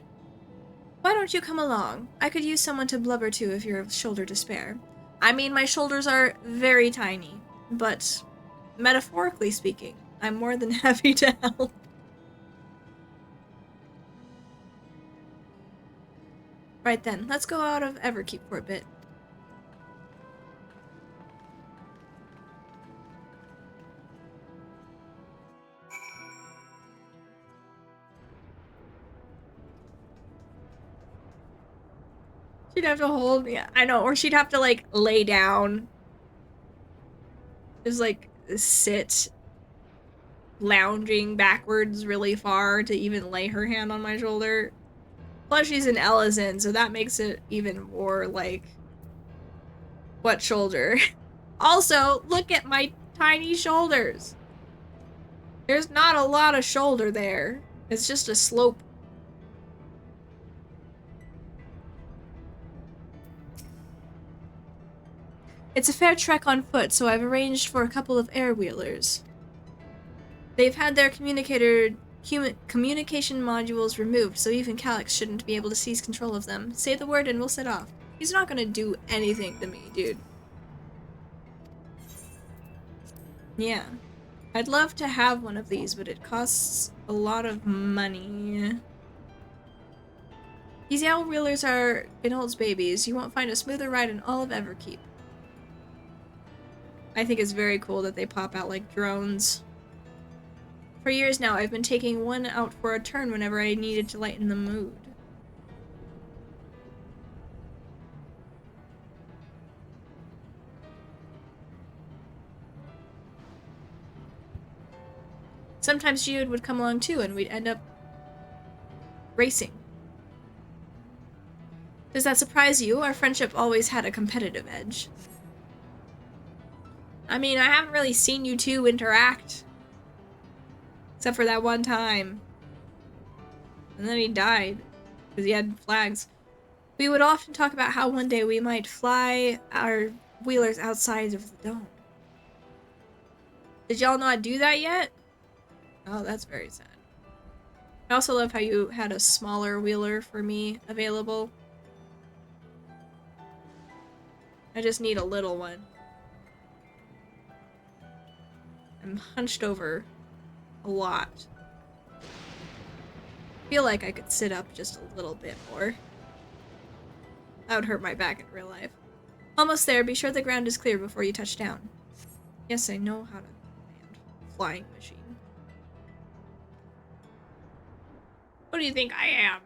Why don't you come along? I could use someone to blubber to if you're of shoulder to spare. I mean, my shoulders are very tiny, but metaphorically speaking, I'm more than happy to help. Right then, let's go out of Everkeep for a bit. She'd have to hold, yeah, I know, or she'd have to, like, lay down. Just, like, sit lounging backwards really far to even lay her hand on my shoulder. Plus, she's an Ellison, so that makes it even more, like, what shoulder? Also, look at my tiny shoulders. There's not a lot of shoulder there. It's just a slope. It's a fair trek on foot, so I've arranged for a couple of air-wheelers. They've had their communication modules removed, so even Calyx shouldn't be able to seize control of them. Say the word and we'll set off. He's not gonna do anything to me, dude. Yeah. I'd love to have one of these, but it costs a lot of money. These air-wheelers are Inhold's babies. You won't find a smoother ride in all of Everkeep. I think it's very cool that they pop out like drones. For years now, I've been taking one out for a turn whenever I needed to lighten the mood. Sometimes Jude would come along too, and we'd end up racing. Does that surprise you? Our friendship always had a competitive edge. I mean, I haven't really seen you two interact. Except for that one time. And then he died. Because he had flags. We would often talk about how one day we might fly our wheelers outside of the dome. Did y'all not do that yet? Oh, that's very sad. I also love how you had a smaller wheeler for me available. I just need a little one. I'm hunched over a lot. I feel like I could sit up just a little bit more. That would hurt my back in real life. Almost there. Be sure the ground is clear before you touch down. Yes, I know how to land. Flying machine. What do you think I am?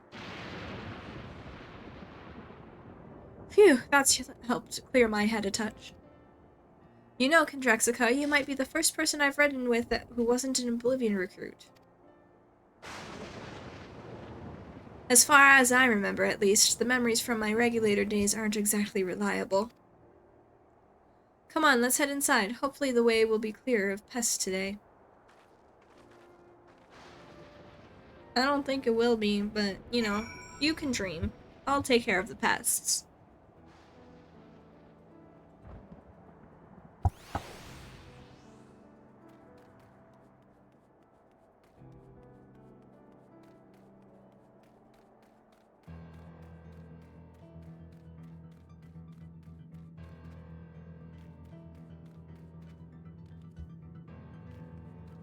Phew, that's helped clear my head a touch. You know, Kendraxica, you might be the first person I've ridden with who wasn't an Oblivion recruit. As far as I remember, at least, the memories from my regulator days aren't exactly reliable. Come on, let's head inside. Hopefully the way will be clear of pests today. I don't think it will be, but, you know, you can dream. I'll take care of the pests.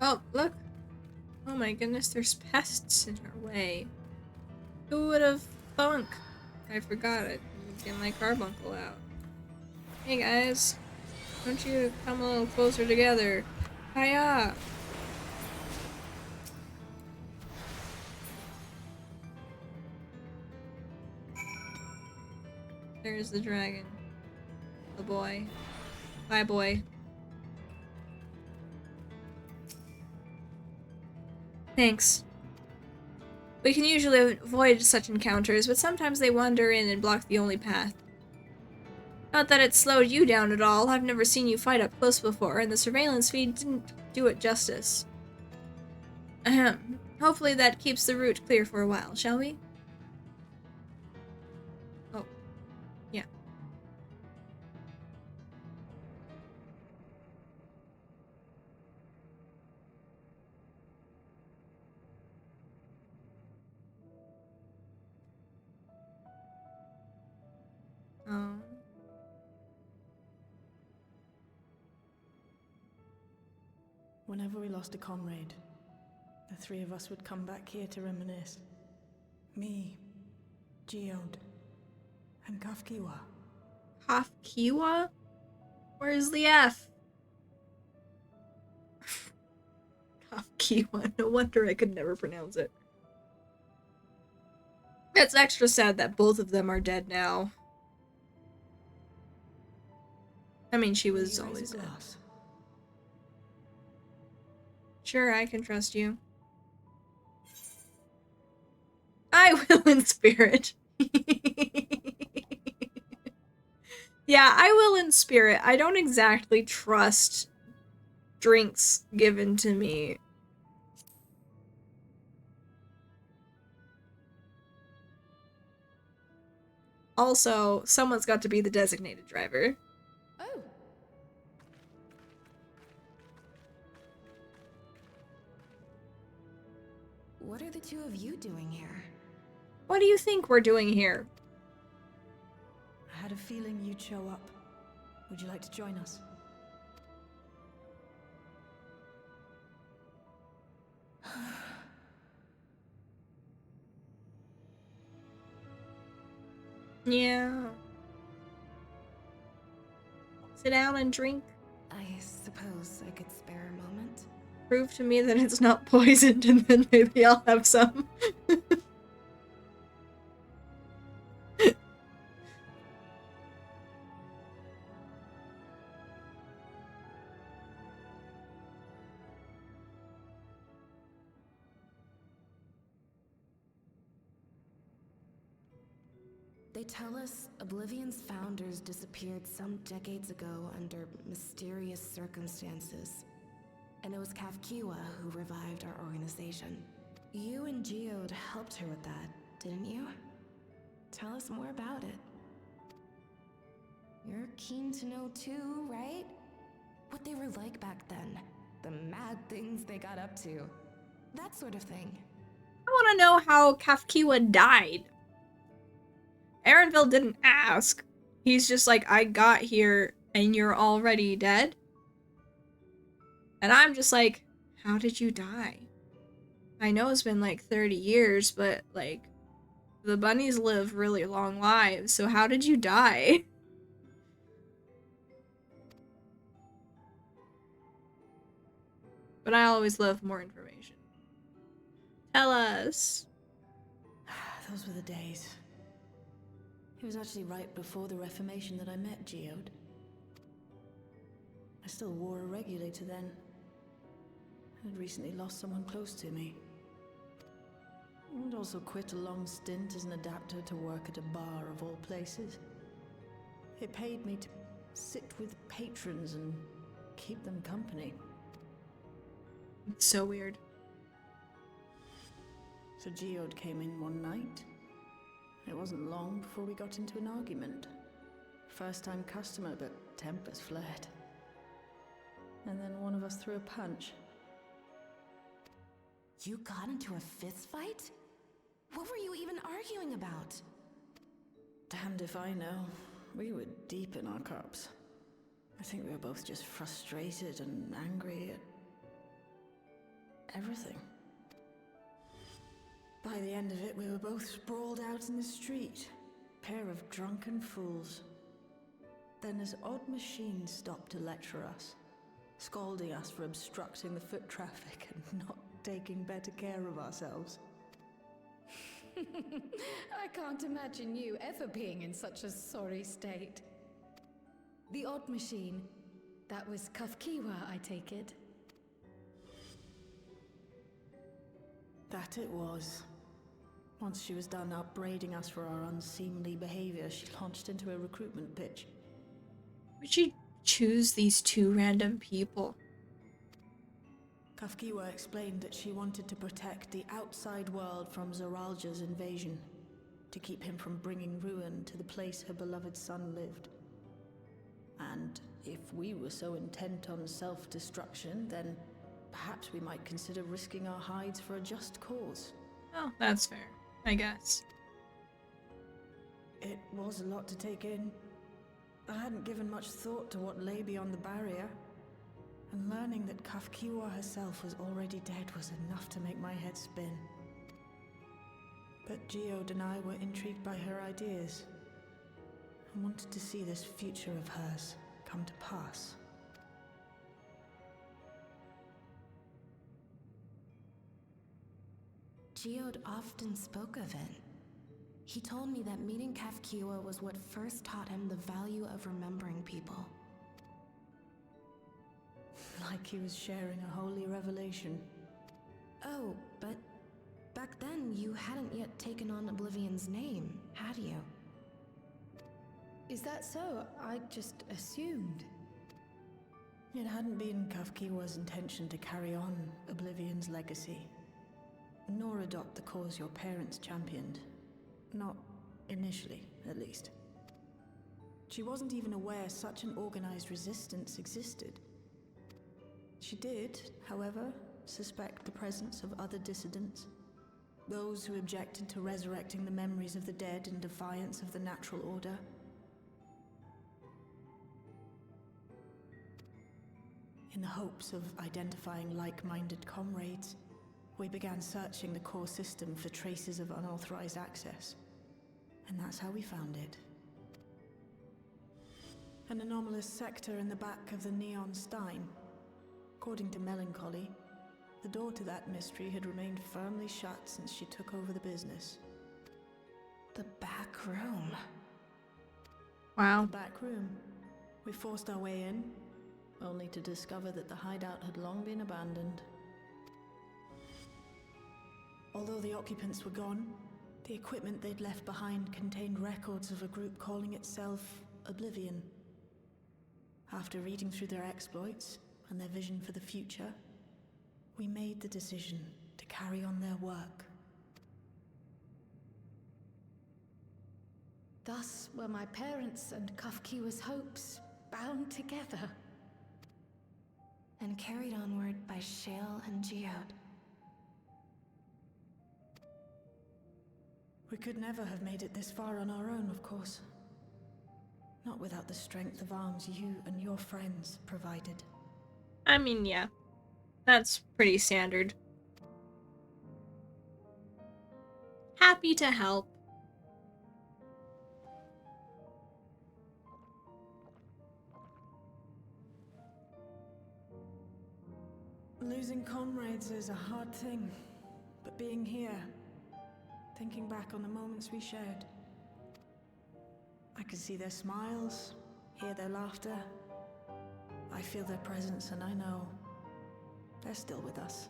Oh, look. Oh my goodness, there's pests in our way. Who would have thunk? I forgot it. Get my carbuncle out. Hey guys, why don't you come a little closer together? Hiya! There's the dragon. The boy. Bye, boy. Thanks. We can usually avoid such encounters, but sometimes they wander in and block the only path. Not that it slowed you down at all. I've never seen you fight up close before, and the surveillance feed didn't do it justice. Ahem. Hopefully that keeps the route clear for a while, shall we? Oh. Yeah. Oh. Whenever we lost a comrade, the three of us would come back here to reminisce. Me, Geode, and Kafkiwa. Kafkiwa? Where's the F? Kafkiwa. No wonder I could never pronounce it. It's extra sad that both of them are dead now. I mean, she was always dead. Sure, I can trust you. I will in spirit. Yeah, I will in spirit. I don't exactly trust drinks given to me. Also, someone's got to be the designated driver. Oh. What are the two of you doing here? What do you think we're doing here? I had a feeling you'd show up. Would you like to join us? Yeah. Sit down and drink. I suppose I could spare a moment. Prove to me that it's not poisoned, and then maybe I'll have some. They tell us Oblivion's founders disappeared some decades ago under mysterious circumstances. And it was Kafkiwa who revived our organization. You and Geode helped her with that, didn't you? Tell us more about it. You're keen to know too, right? What they were like back then. The mad things they got up to. That sort of thing. I want to know how Kafkiwa died. Aaronville didn't ask. He's just like, I got here and you're already dead? And I'm just like, how did you die? I know it's been like 30 years, but like, the bunnies live really long lives, so how did you die? But I always love more information. Tell us. Those were the days. It was actually right before the Reformation that I met Geode. I still wore a regulator then. I'd recently lost someone close to me. And also quit a long stint as an adapter to work at a bar of all places. It paid me to sit with patrons and keep them company. It's so weird. So Geode came in one night. It wasn't long before we got into an argument. First time customer, but tempers flared. And then one of us threw a punch. You got into a fist fight? What were you even arguing about? Damned if I know. We were deep in our cups. I think we were both just frustrated and angry at everything. By the end of it, we were both sprawled out in the street. Pair of drunken fools. Then this odd machine stopped to lecture us, scolding us for obstructing the foot traffic and not taking better care of ourselves. I can't imagine you ever being in such a sorry state. The odd machine, that was Kafkiwa, I take it? That it was. Once she was done upbraiding us for our unseemly behavior, she launched into a recruitment pitch. Would you choose these two random people? Kafkiwa explained that she wanted to protect the outside world from Zoralja's invasion, to keep him from bringing ruin to the place her beloved son lived. And if we were so intent on self-destruction, then perhaps we might consider risking our hides for a just cause. Oh, that's fair, I guess. It was a lot to take in. I hadn't given much thought to what lay beyond the barrier, and learning that Kafkiwa herself was already dead was enough to make my head spin. But Geode and I were intrigued by her ideas, and wanted to see this future of hers come to pass. Geode often spoke of it. He told me that meeting Kafkiwa was what first taught him the value of remembering people. Like he was sharing a holy revelation. Oh, but back then you hadn't yet taken on Oblivion's name, had you? Is that so? I just assumed. It hadn't been Kafkiwa's intention to carry on Oblivion's legacy, nor adopt the cause your parents championed. Not initially, at least. She wasn't even aware such an organized resistance existed. She did, however, suspect the presence of other dissidents, those who objected to resurrecting the memories of the dead in defiance of the natural order. In the hopes of identifying like-minded comrades, we began searching the core system for traces of unauthorized access. And that's how we found it. An anomalous sector in the back of the Neon Stein. According to Melancholy, the door to that mystery had remained firmly shut since she took over the business. The back room. Wow. The back room. We forced our way in, only to discover that the hideout had long been abandoned. Although the occupants were gone, the equipment they'd left behind contained records of a group calling itself Oblivion. After reading through their exploits and their vision for the future, we made the decision to carry on their work. Thus were my parents and Kafkiwa's hopes bound together. And carried onward by Shale and Geode. We could never have made it this far on our own, of course. Not without the strength of arms you and your friends provided. I mean, yeah. That's pretty standard. Happy to help. Losing comrades is a hard thing, but being here, thinking back on the moments we shared, I can see their smiles, hear their laughter. I feel their presence, and I know they're still with us.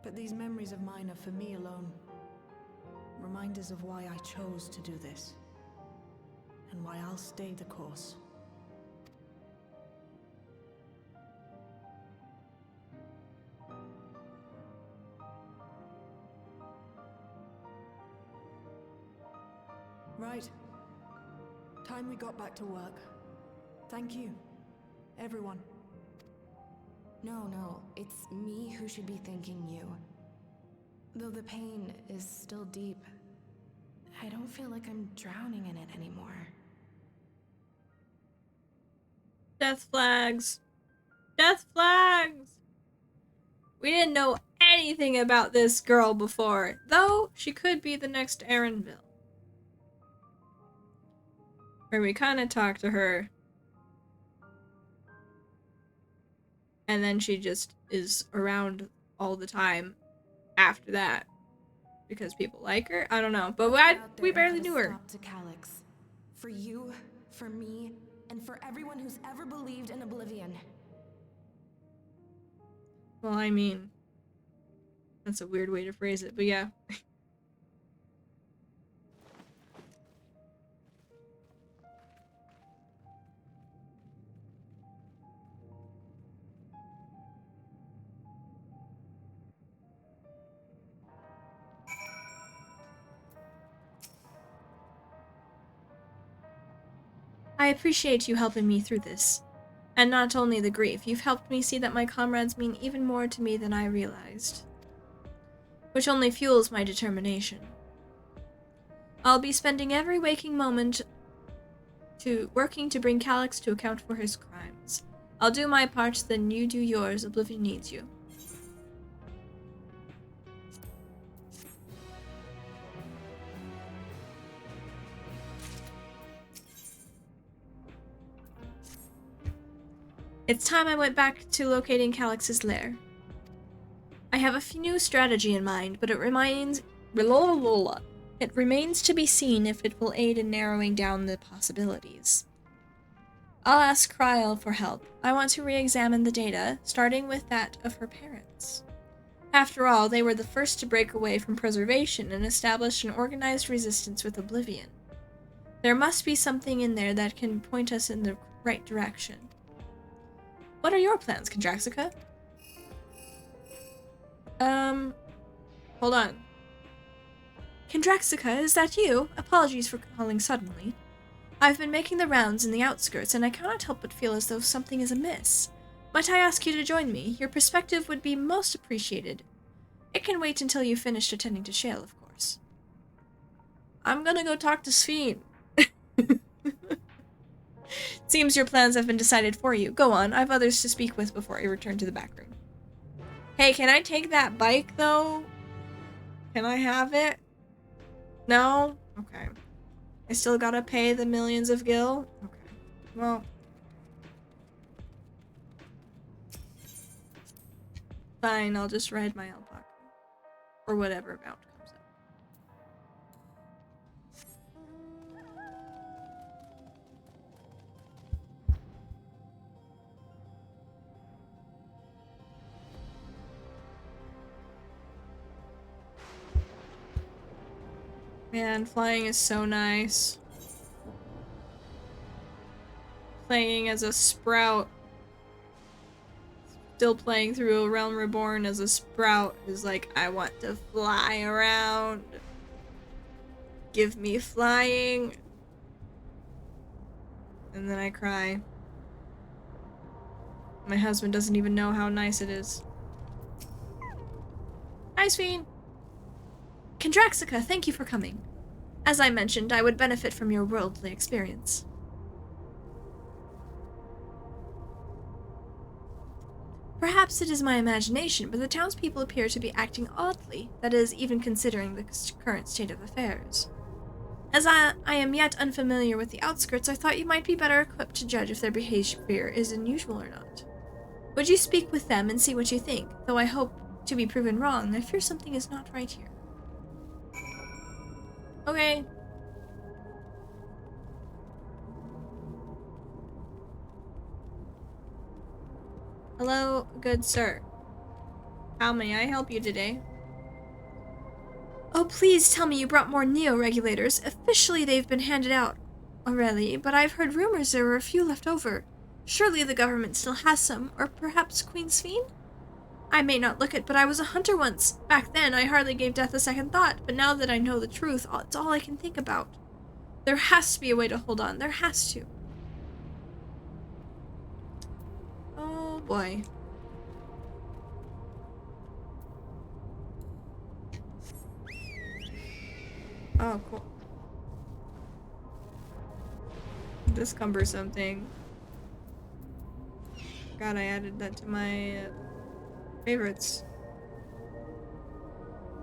But these memories of mine are for me alone. Reminders of why I chose to do this, and why I'll stay the course. Right. Time we got back to work. Thank you, everyone. No, it's me who should be thanking you. Though the pain is still deep, I don't feel like I'm drowning in it anymore. Death flags. Death flags! We didn't know anything about this girl before, though she could be the next Erenville. Where we kind of talk to her, and then she just is around all the time after that because people like her. I don't know, but we barely knew her. Stop to Calyx. For you, for me, and for everyone who's ever believed in Oblivion. Well, I mean, that's a weird way to phrase it, but yeah. I appreciate you helping me through this. And not only the grief, you've helped me see that my comrades mean even more to me than I realized. Which only fuels my determination. I'll be spending every waking moment working to bring Calyx to account for his crimes. I'll do my part, then you do yours. Oblivion needs you. It's time I went back to locating Calyx's lair. I have a new strategy in mind, but it remains to be seen if it will aid in narrowing down the possibilities. I'll ask Kryl for help. I want to re-examine the data, starting with that of her parents. After all, they were the first to break away from preservation and establish an organized resistance with Oblivion. There must be something in there that can point us in the right direction. What are your plans, Kendraxica? Hold on. Kendraxica, is that you? Apologies for calling suddenly. I've been making the rounds in the outskirts, and I cannot help but feel as though something is amiss. Might I ask you to join me? Your perspective would be most appreciated. It can wait until you've finished attending to Shale, of course. I'm gonna go talk to Sphene. Seems your plans have been decided for you. Go on, I've others to speak with before I return to the back room. Hey, can I take that bike, though? Can I have it? No? Okay. I still gotta pay the millions of gil? Okay. Well. Fine, I'll just ride my alpaca. Or whatever amount comes up. Man, flying is so nice. Playing as a sprout. Still playing through A Realm Reborn as a sprout is like, I want to fly around. Give me flying. And then I cry. My husband doesn't even know how nice it is. Hi, Sphene! Kendraxica, thank you for coming. As I mentioned, I would benefit from your worldly experience. Perhaps it is my imagination, but the townspeople appear to be acting oddly, that is, even considering the current state of affairs. As I am yet unfamiliar with the outskirts, I thought you might be better equipped to judge if their behavior is unusual or not. Would you speak with them and see what you think? Though I hope to be proven wrong, I fear something is not right here. Okay. Hello, good sir. How may I help you today? Oh, please tell me you brought more Neo-regulators. Officially, they've been handed out already, but I've heard rumors there were a few left over. Surely the government still has some, or perhaps Queen Sphene? I may not look it, but I was a hunter once. Back then, I hardly gave death a second thought, but now that I know the truth, it's all I can think about. There has to be a way to hold on. There has to. Oh, boy. Oh, cool. This cumbersome thing. God, I added that to my favorites.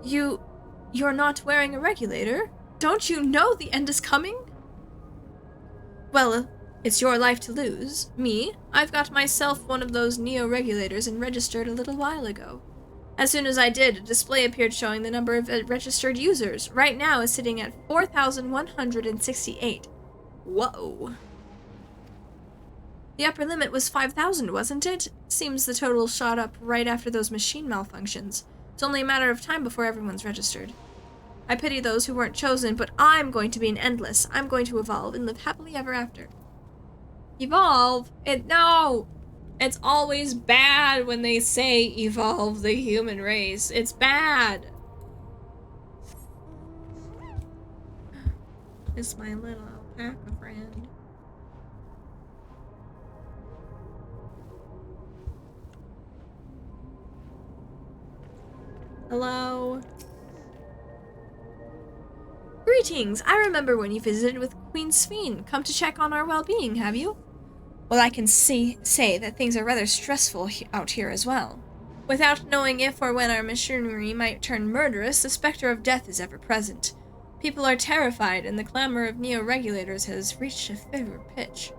You're not wearing a regulator? Don't you know the end is coming? Well, it's your life to lose. Me? I've got myself one of those neo-regulators and registered a little while ago. As soon as I did, a display appeared showing the number of registered users. Right now is sitting at 4,168. Whoa. The upper limit was 5,000, wasn't it? Seems the total shot up right after those machine malfunctions. It's only a matter of time before everyone's registered. I pity those who weren't chosen, but I'm going to be an endless. I'm going to evolve and live happily ever after. Evolve? No! It's always bad when they say evolve the human race. It's bad. It's my little alpaca friend. Hello? Greetings! I remember when you visited with Queen Sphene. Come to check on our well-being, have you? Well, I can say that things are rather stressful out here as well. Without knowing if or when our machinery might turn murderous, the specter of death is ever present. People are terrified, and the clamor of neo-regulators has reached a fever pitch.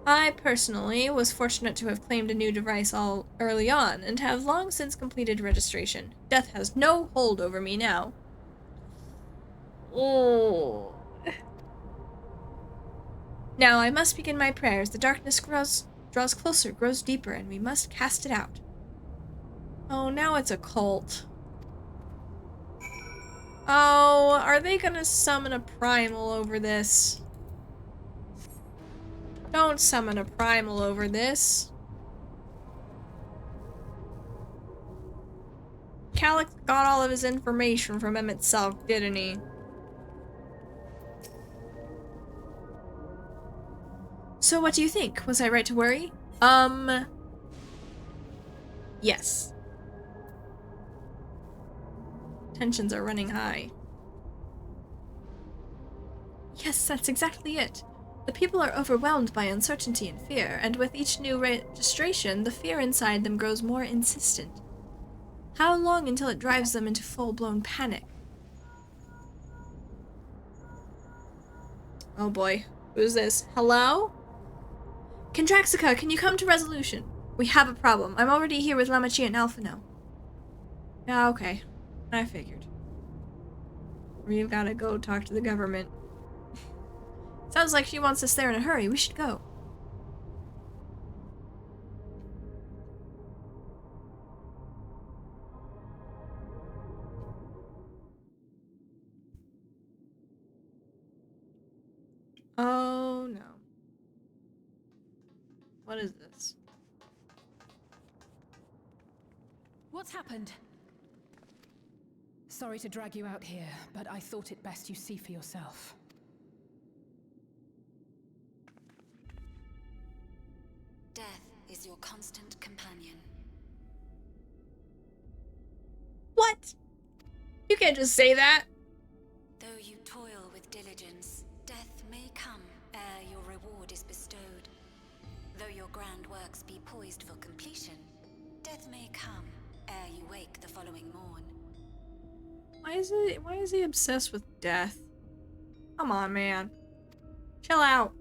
I, personally, was fortunate to have claimed a new device all early on, and have long since completed registration. Death has no hold over me now. Oh. Now I must begin my prayers. The darkness draws closer, grows deeper, and we must cast it out. Oh, now it's a cult. Oh, are they gonna summon a primal over this? Don't summon a primal over this. Calic got all of his information from him itself, didn't he? So what do you think? Was I right to worry? Yes. Tensions are running high. Yes, that's exactly it. The people are overwhelmed by uncertainty and fear, and with each new registration, the fear inside them grows more insistent. How long until it drives them into full-blown panic? Oh boy. Who's this? Hello? Kendraxica, can you come to resolution? We have a problem. I'm already here with Lamachi and Alphino. Yeah, okay. I figured. We've gotta go talk to the government. Sounds like she wants us there in a hurry. We should go. Oh no. What is this? What's happened? Sorry to drag you out here, but I thought it best you see for yourself. Death is your constant companion. What? You can't just say that. Though you toil with diligence, death may come ere your reward is bestowed. Though your grand works be poised for completion, death may come ere you wake the following morn. Why is he obsessed with death? Come on, man. Chill out.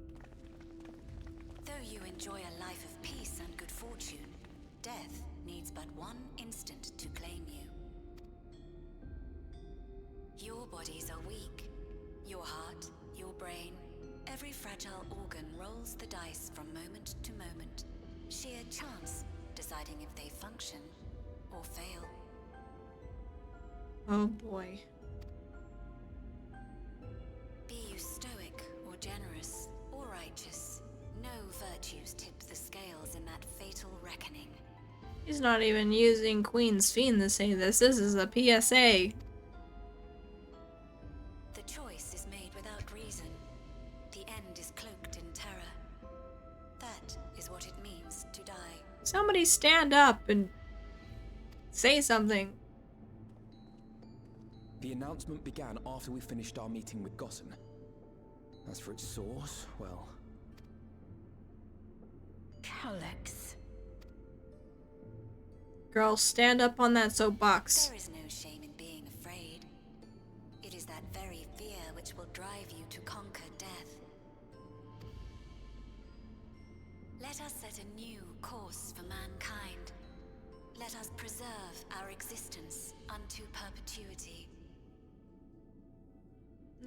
Though you enjoy a life of peace and good fortune, death needs but one instant to claim you. Your bodies are weak. Your heart, your brain, every fragile organ rolls the dice from moment to moment. Sheer chance deciding if they function or fail. Oh boy. Be you stoic or generous or righteous, no virtues tip the scales in that fatal reckoning. He's not even using Queen Sphene to say this. This is a PSA. The choice is made without reason. The end is cloaked in terror. That is what it means to die. Somebody stand up and say something. The announcement began after we finished our meeting with Gossen. As for its source, well... Calyx. Girl, stand up on that soapbox. There is no shame in being mankind. Let us preserve our existence unto perpetuity.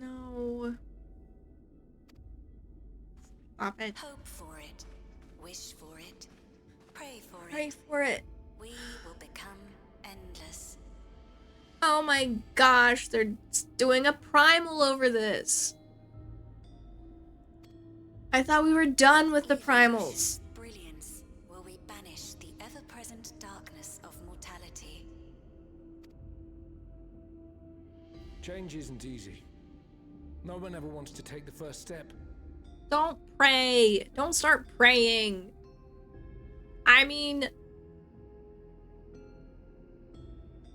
No. Stop it. Hope for it. Wish for it. Pray for it. Pray for it. We will become endless. Oh my gosh, they're doing a primal over this. I thought we were done with the primals. Brilliance will we banish the ever-present darkness of mortality. Change isn't easy. No one ever wants to take the first step. Don't pray. Don't start praying. I mean,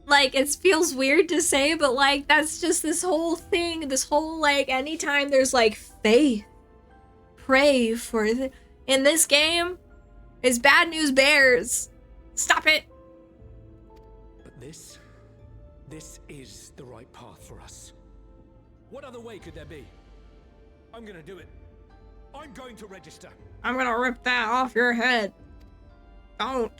like, it feels weird to say, but like, that's just this whole thing, this whole, like, anytime there's like faith, pray for it. In this game, it's bad news bears. Stop it. But this is the right path for us. What other way could there be? I'm gonna do it. I'm going to register. I'm gonna rip that off your head. Don't.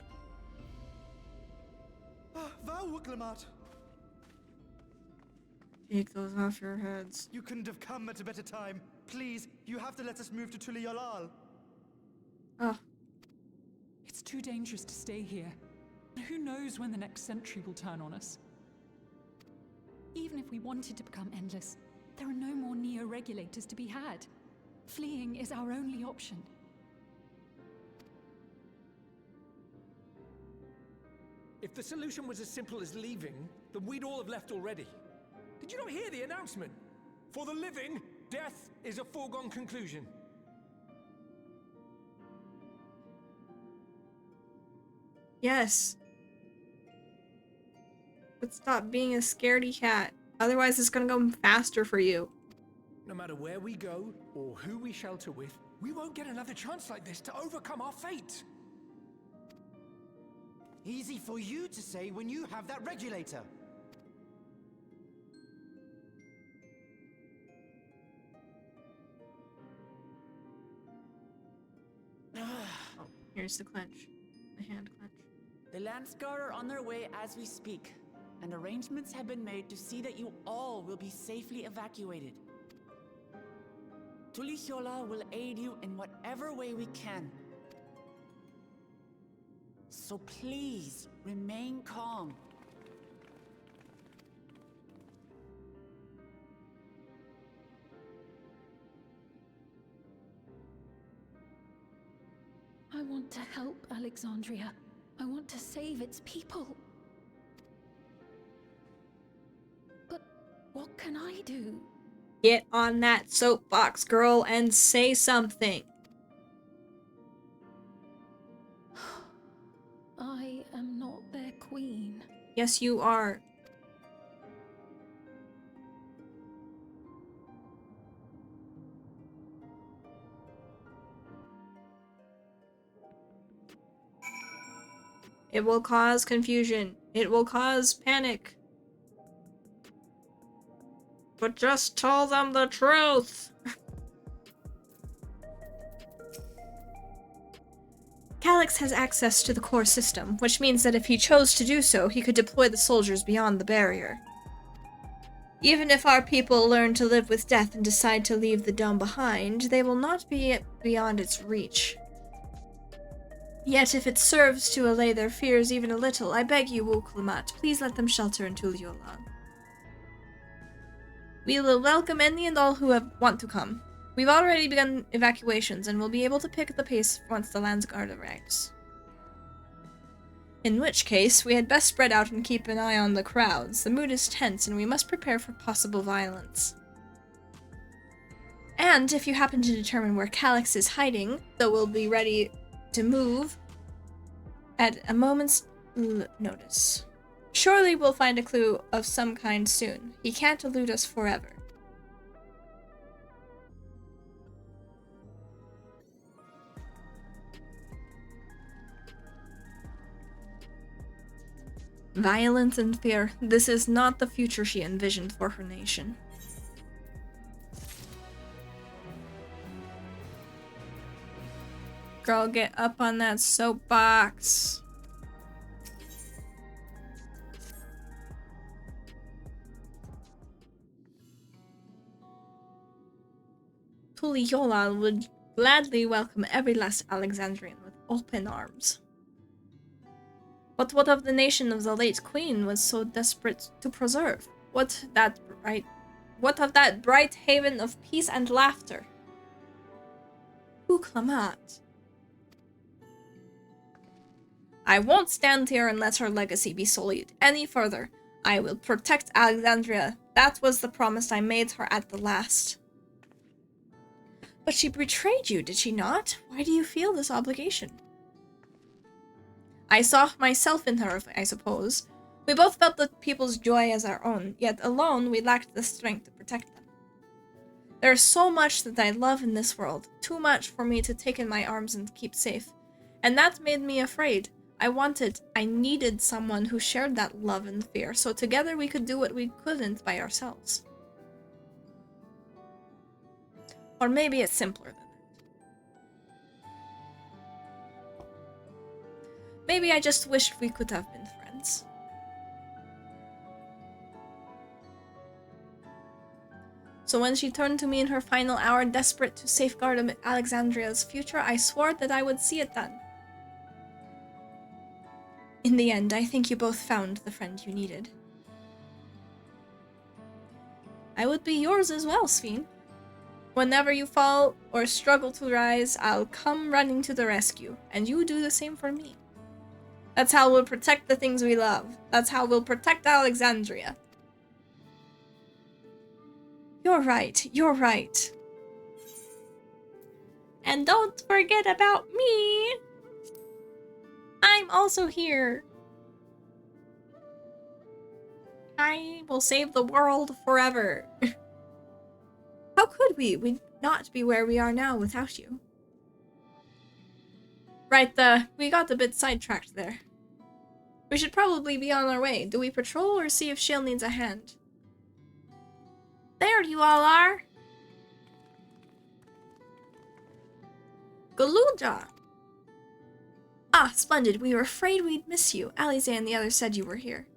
Take those off your heads. You couldn't have come at a better time. Please, you have to let us move to Tuliolal. Oh. It's too dangerous to stay here. Who knows when the next century will turn on us? Even if we wanted to become endless, there are no more neo-regulators to be had. Fleeing is our only option. If the solution was as simple as leaving, then we'd all have left already. Did you not hear the announcement? For the living, death is a foregone conclusion. Yes. But stop being a scaredy cat. Otherwise, it's gonna go faster for you. No matter where we go, or who we shelter with, we won't get another chance like this to overcome our fate. Easy for you to say when you have that regulator. Here's the clench. The hand clench. The Landsguard are on their way as we speak, and arrangements have been made to see that you all will be safely evacuated. Tulichola will aid you in whatever way we can. So please, remain calm. I want to help Alexandria. I want to save its people. But what can I do? Get on that soapbox, girl, and say something. I am not their queen. Yes, you are. It will cause confusion. It will cause panic. But just tell them the truth. Calyx has access to the core system, which means that if he chose to do so, he could deploy the soldiers beyond the barrier. Even if our people learn to live with death and decide to leave the dome behind, they will not be beyond its reach. Yet if it serves to allay their fears even a little, I beg you, Wuklumat, please let them shelter in Tuliolal. We will welcome any and all who want to come. We've already begun evacuations and will be able to pick up the pace once the Landsguard arrives. In which case, we had best spread out and keep an eye on the crowds. The mood is tense and we must prepare for possible violence. And if you happen to determine where Calyx is hiding, though we'll be ready to move at a moment's notice. Surely we'll find a clue of some kind soon. He can't elude us forever. Violence and fear. This is not the future she envisioned for her nation. Girl, get up on that soapbox. Tuliyola would gladly welcome every last Alexandrian with open arms. But what of the nation of the late queen was so desperate to preserve? What of that bright haven of peace and laughter? Uklamat. I won't stand here and let her legacy be sullied any further. I will protect Alexandria. That was the promise I made her at the last. But she betrayed you, did she not? Why do you feel this obligation? I saw myself in her, I suppose. We both felt the people's joy as our own, yet alone we lacked the strength to protect them. There is so much that I love in this world, too much for me to take in my arms and keep safe. And that made me afraid. I needed someone who shared that love and fear, so together we could do what we couldn't by ourselves. Or maybe it's simpler than that. Maybe I just wished we could have been friends. So when she turned to me in her final hour, desperate to safeguard Alexandria's future, I swore that I would see it done. In the end, I think you both found the friend you needed. I would be yours as well, Sphene. Whenever you fall or struggle to rise, I'll come running to the rescue, and you do the same for me. That's how we'll protect the things we love. That's how we'll protect Alexandria. You're right, you're right. And don't forget about me! I'm also here. I will save the world forever. How could we? We'd not be where we are now without you. Right, we got a bit sidetracked there. We should probably be on our way. Do we patrol or see if Shale needs a hand? There you all are! Galuja! Ah, splendid. We were afraid we'd miss you. Alize and the others said you were here.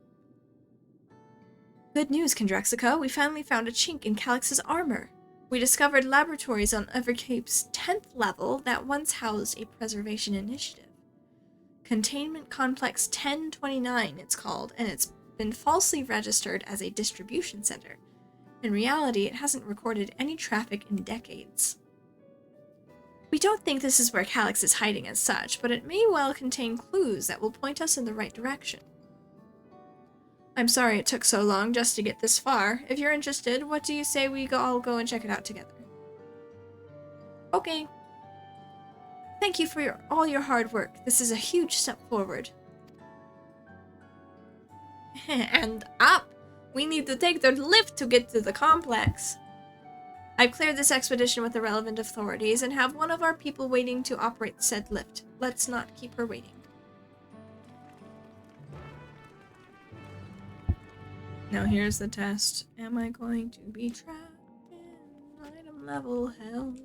Good news, Kendraxica. We finally found a chink in Calix's armor. We discovered laboratories on Evercape's 10th level that once housed a preservation initiative. Containment Complex 1029, it's called, and it's been falsely registered as a distribution center. In reality, it hasn't recorded any traffic in decades. We don't think this is where Calix is hiding as such, but it may well contain clues that will point us in the right direction. I'm sorry it took so long just to get this far. If you're interested, what do you say we all go and check it out together? Okay. Thank you for all your hard work. This is a huge step forward. And up! We need to take the lift to get to the complex. I've cleared this expedition with the relevant authorities and have one of our people waiting to operate said lift. Let's not keep her waiting. Now here's the test. Am I going to be trapped in item level hell?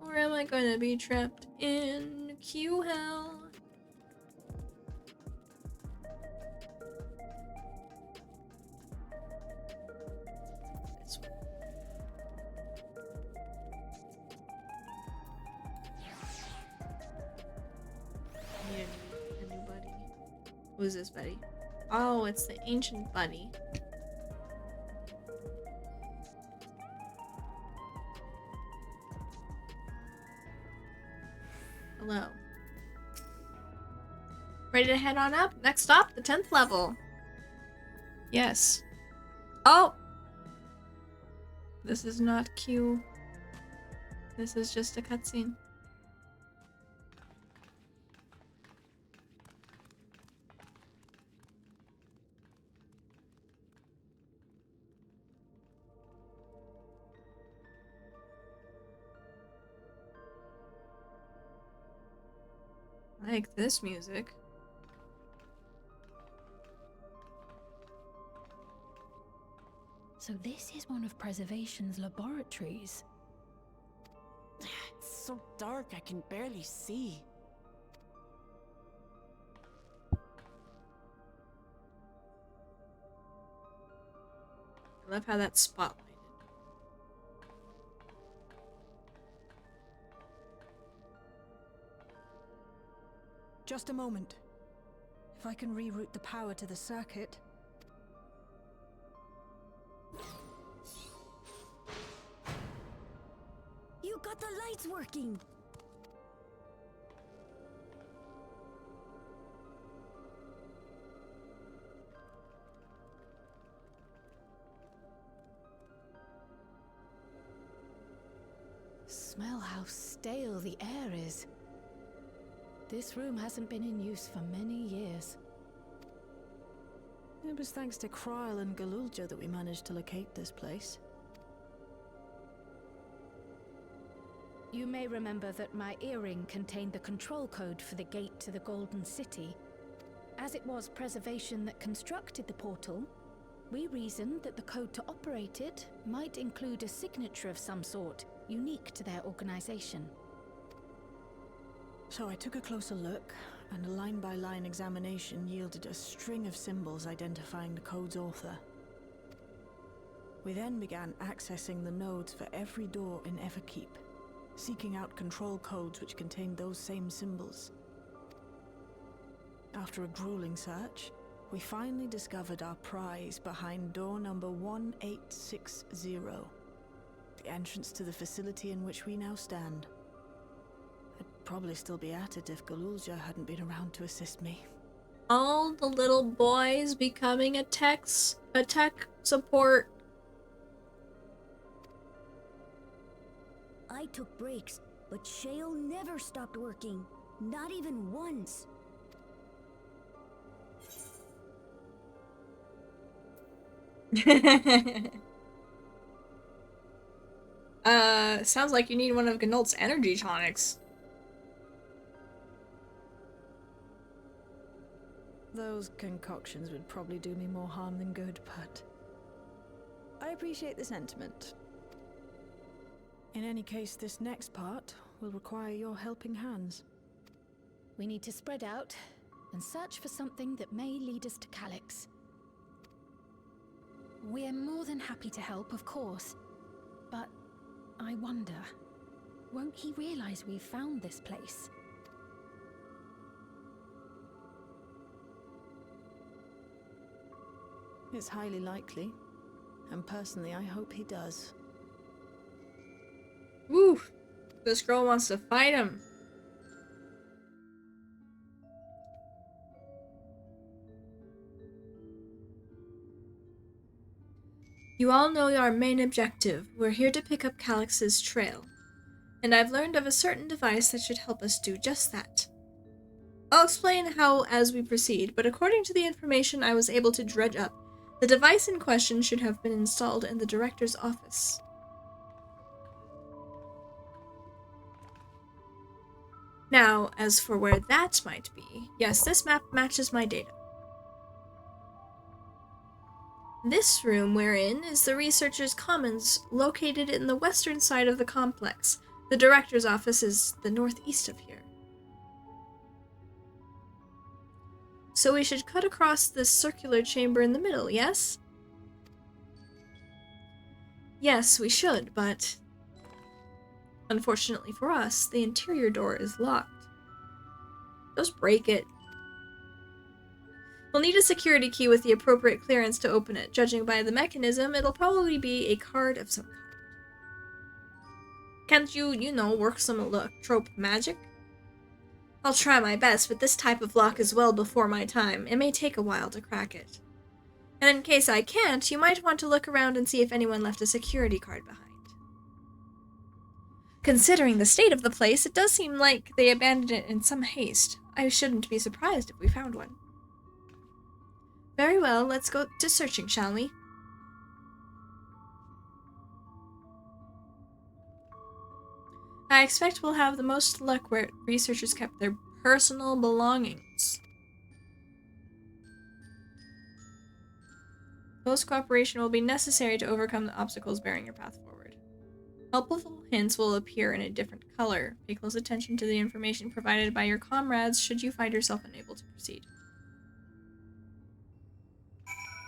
Or am I going to be trapped in Q hell? This way. I need a new buddy. Who's this buddy? Oh, it's the ancient buddy. Hello. Ready to head on up? Next stop, the 10th level. Yes. Oh! This is not Q. This is just a cutscene. I like this music. So this is one of Preservation's laboratories. so dark I can barely see. I love how that's spotlighted. Just a moment. If I can reroute the power to the circuit. You got the lights working! Smell how stale the air is. This room hasn't been in use for many years. It was thanks to Kryl and Galulja that we managed to locate this place. You may remember that my earring contained the control code for the gate to the Golden City. As it was Preservation that constructed the portal, we reasoned that the code to operate it might include a signature of some sort, unique to their organization. So I took a closer look, and a line-by-line examination yielded a string of symbols identifying the code's author. We then began accessing the nodes for every door in Everkeep, seeking out control codes which contained those same symbols. After a grueling search, we finally discovered our prize behind door number 1860, the entrance to the facility in which we now stand. I'd probably still be at it if Galulja hadn't been around to assist me. All the little boys becoming a tech support. I took breaks, but Shale never stopped working. Not even once. Sounds like you need one of Gnault's energy tonics. Those concoctions would probably do me more harm than good, but I appreciate the sentiment. In any case, this next part will require your helping hands. We need to spread out and search for something that may lead us to Calyx. We're more than happy to help, of course, but I wonder, won't he realize we've found this place? It's highly likely, and personally I hope he does. Woo! This girl wants to fight him. You all know our main objective. We're here to pick up Calyx's trail. And I've learned of a certain device that should help us do just that. I'll explain how as we proceed, but according to the information I was able to dredge up, the device in question should have been installed in the director's office. Now, as for where that might be, yes, this map matches my data. This room we're in is the Researcher's Commons, located in the western side of the complex. The director's office is the northeast of here. So we should cut across this circular chamber in the middle, yes? Yes, we should, but unfortunately for us, the interior door is locked. Just break it. We'll need a security key with the appropriate clearance to open it. Judging by the mechanism, it'll probably be a card of some kind. Can't you know, work some electrope magic? I'll try my best, but this type of lock is well before my time. It may take a while to crack it. And in case I can't, you might want to look around and see if anyone left a security card behind. Considering the state of the place, it does seem like they abandoned it in some haste. I shouldn't be surprised if we found one. Very well, let's go to searching, shall we? I expect we'll have the most luck where researchers kept their personal belongings. Close cooperation will be necessary to overcome the obstacles barring your path forward. Helpful hints will appear in a different color. Pay close attention to the information provided by your comrades should you find yourself unable to proceed.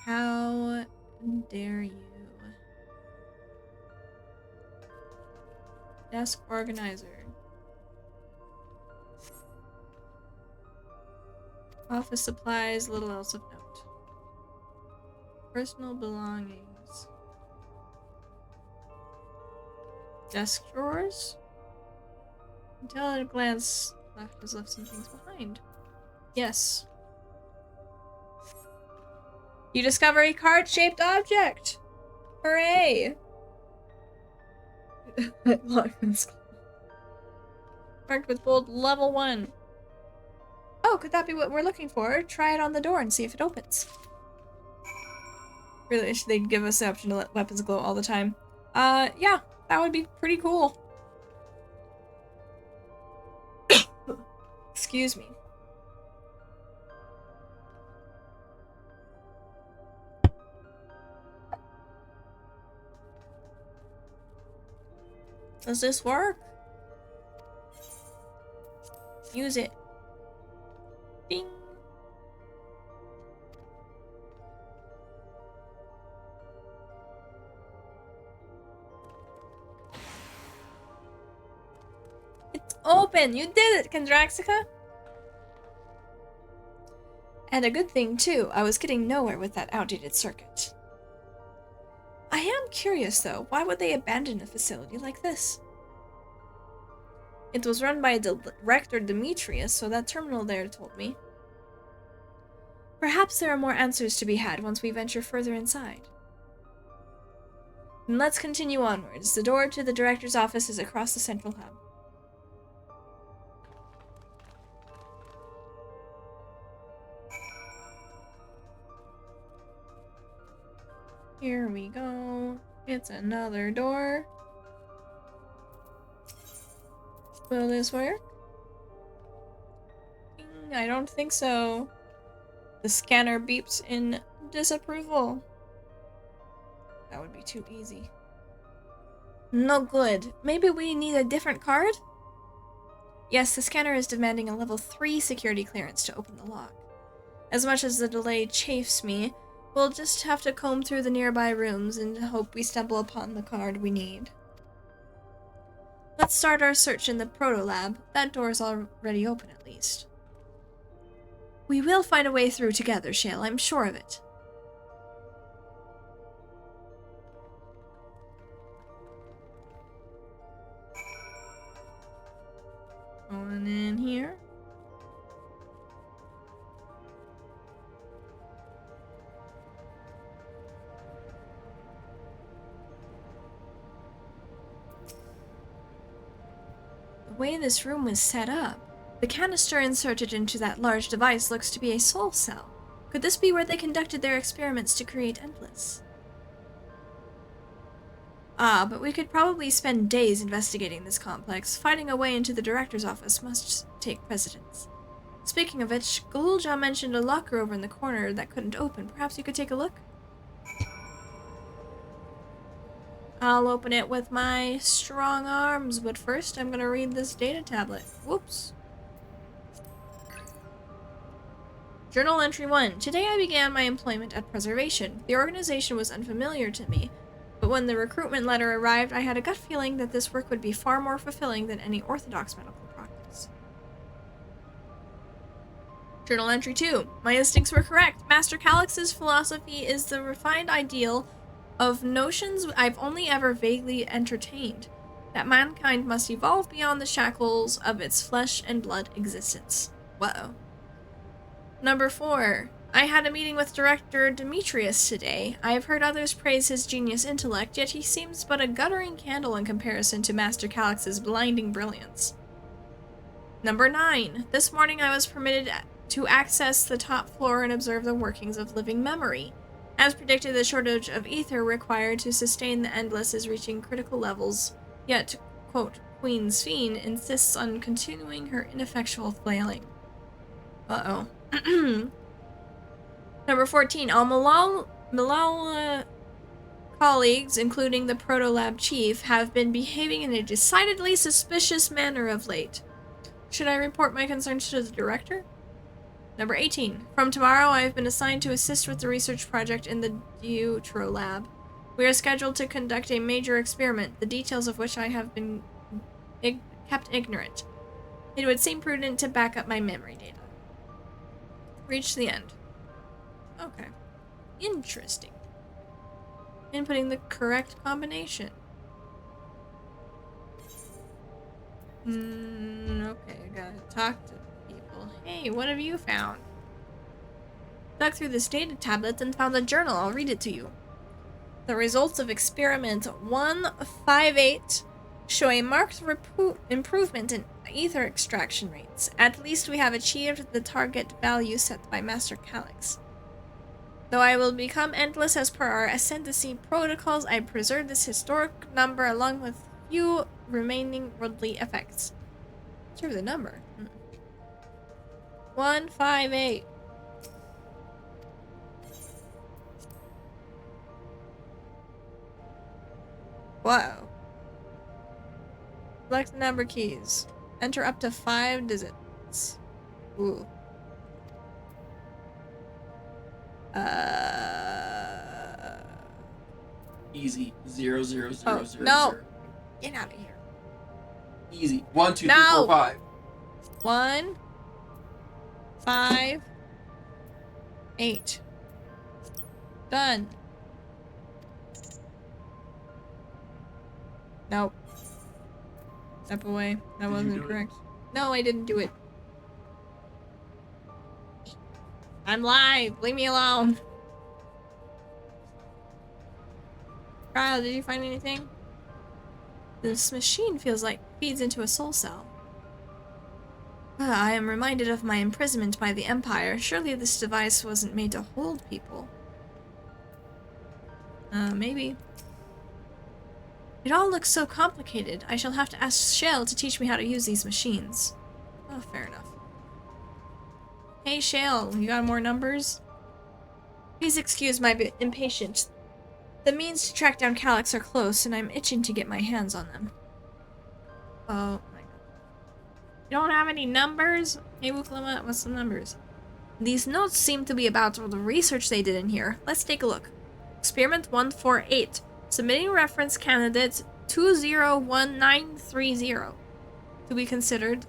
How dare you? Desk organizer. Office supplies, little else of note. Personal belongings. Desk drawers? Until at a glance, has left some things behind. Yes. You discover a card-shaped object! Hooray! Marked with bold level 1. Oh, could that be what we're looking for? Try it on the door and see if it opens. Really, they'd give us the option to let weapons glow all the time. Yeah, that would be pretty cool. Excuse me. Does this work? Use it. Ding. It's open! You did it, Kendraxica! And a good thing, too. I was getting nowhere with that outdated circuit. I am curious, though. Why would they abandon a facility like this? It was run by Director Demetrius, so that terminal there told me. Perhaps there are more answers to be had once we venture further inside. And let's continue onwards. The door to the Director's office is across the central hub. Here we go. It's another door. Will this work? I don't think so. The scanner beeps in disapproval. That would be too easy. No good. Maybe we need a different card? Yes, the scanner is demanding a level 3 security clearance to open the lock. As much as the delay chafes me, we'll just have to comb through the nearby rooms and hope we stumble upon the card we need. Let's start our search in the proto-lab. That door's already open, at least. We will find a way through together, Shale. I'm sure of it. Going in here. The way this room was set up, the canister inserted into that large device looks to be a soul cell. Could this be where they conducted their experiments to create Endless? Ah, but we could probably spend days investigating this complex. Finding a way into the director's office must take precedence. Speaking of which, Galulja mentioned a locker over in the corner that couldn't open. Perhaps you could take a look? I'll open it with my strong arms, but first I'm gonna read this data tablet. Whoops. Journal entry 1. Today I began my employment at Preservation. The organization was unfamiliar to me, but when the recruitment letter arrived, I had a gut feeling that this work would be far more fulfilling than any orthodox medical practice. Journal entry 2. My instincts were correct. Master Calix's philosophy is the refined ideal of notions I've only ever vaguely entertained, that mankind must evolve beyond the shackles of its flesh and blood existence. Whoa. Number 4. I had a meeting with Director Demetrius today. I have heard others praise his genius intellect, yet he seems but a guttering candle in comparison to Master Calix's blinding brilliance. Number 9. This morning I was permitted to access the top floor and observe the workings of living memory. As predicted, the shortage of ether required to sustain the Endless is reaching critical levels, yet, quote, Queen Sphene insists on continuing her ineffectual flailing. Uh-oh. Number 14. Al Malal colleagues, including the Proto-Lab chief, have been behaving in a decidedly suspicious manner of late. Should I report my concerns to the director? Number 18. From tomorrow, I have been assigned to assist with the research project in the Deutero Lab. We are scheduled to conduct a major experiment, the details of which I have been kept ignorant. It would seem prudent to back up my memory data. Reach the end. Okay. Interesting. Inputting the correct combination. Okay, I gotta talk to people. Hey, what have you found? Dug through this data tablet and found a journal. I'll read it to you. The results of experiment 158 show a marked improvement in ether extraction rates. At least we have achieved the target value set by Master Calyx. Though I will become endless as per our ascendancy protocols, I preserve this historic number along with few remaining worldly effects. Preserve the number. 158. Whoa. Select the number keys. Enter up to 5 digits. Ooh. Easy. 0, 0, 0, Oh, 0, no. 0. Get out of here. Easy. 1, 2, 3, No. 4, 5. 1, 5, 8. Done. Nope. Step away. That wasn't correct. No, I didn't do it. I'm live. Leave me alone. Kyle, did you find anything? This machine feels like feeds into a soul cell. I am reminded of my imprisonment by the Empire. Surely this device wasn't made to hold people. Maybe. It all looks so complicated. I shall have to ask Shale to teach me how to use these machines. Oh, fair enough. Hey, Shale, you got more numbers? Please excuse my impatience. The means to track down Calyx are close, and I'm itching to get my hands on them. Oh my god. You don't have any numbers? Hey, Wuklama, what's the numbers? These notes seem to be about the research they did in here. Let's take a look. Experiment 148. Submitting reference candidate 201930 to be considered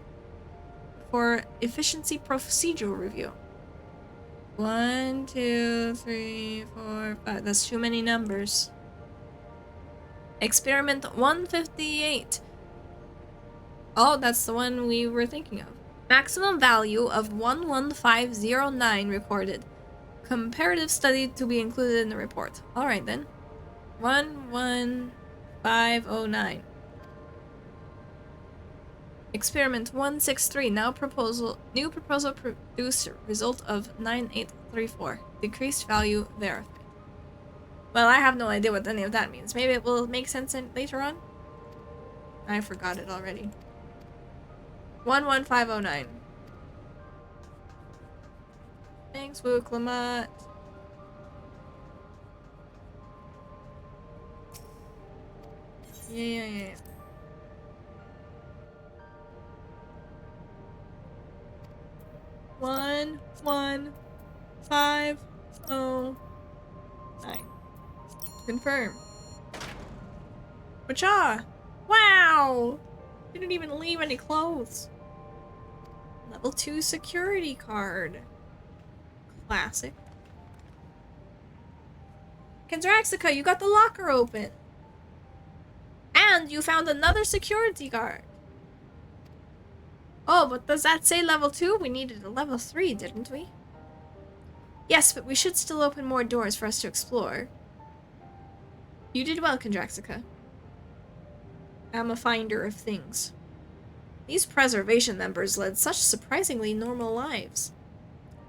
for efficiency procedural review. 1, 2, 3, 4, 5. That's too many numbers. Experiment 158. Oh, that's the one we were thinking of. Maximum value of 11509 recorded. Comparative study to be included in the report. Alright then. 11509. Experiment 163. New proposal produced result of 9834. Decreased value verified. Well, I have no idea what any of that means. Maybe it will make sense later on? I forgot it already. 11509. Thanks, Wuklamat. Yeah. 11509. Confirm. Wacha! Wow! Didn't even leave any clothes. Level 2 security card. Classic. Kendraxica, you got the locker open. And you found another security guard. Oh, but does that say level 2? We needed a level 3, didn't we? Yes, but we should still open more doors for us to explore. You did well, Kendraxica. I'm a finder of things. These preservation members led such surprisingly normal lives.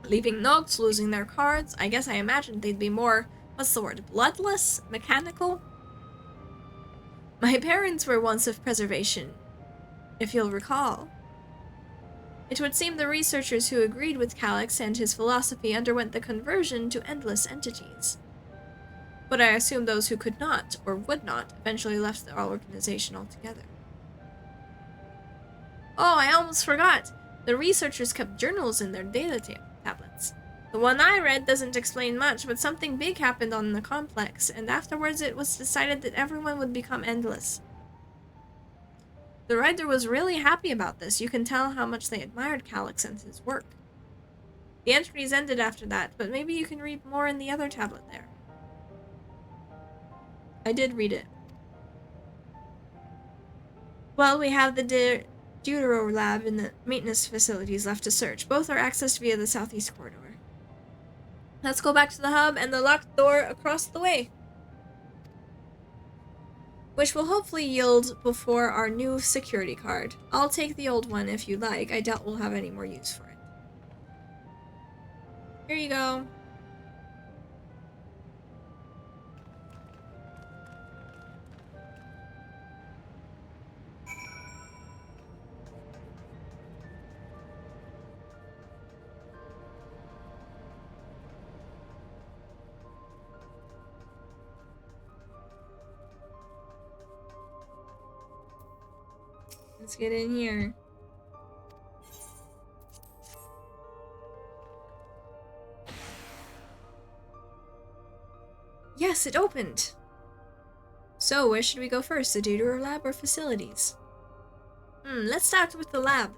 Leaving notes, losing their cards. I guess I imagined they'd be more, what's the word, bloodless? Mechanical? My parents were once of preservation, if you'll recall. It would seem the researchers who agreed with Calyx and his philosophy underwent the conversion to endless entities. But I assume those who could not, or would not, eventually left the organization altogether. Oh, I almost forgot! The researchers kept journals in their data tablets. The one I read doesn't explain much, but something big happened on the complex, and afterwards it was decided that everyone would become endless. The writer was really happy about this. You can tell how much they admired Calyx and his work. The entries ended after that, but maybe you can read more in the other tablet there. I did read it. Well, we have the Deutero lab and the maintenance facilities left to search. Both are accessed via the southeast corridor. Let's go back to the hub and the locked door across the way, which will hopefully yield before our new security card. I'll take the old one if you like. I doubt we'll have any more use for it. Here you go. Let's get in here. Yes, it opened! So, where should we go first? The Deutero lab or facilities? Let's start with the lab.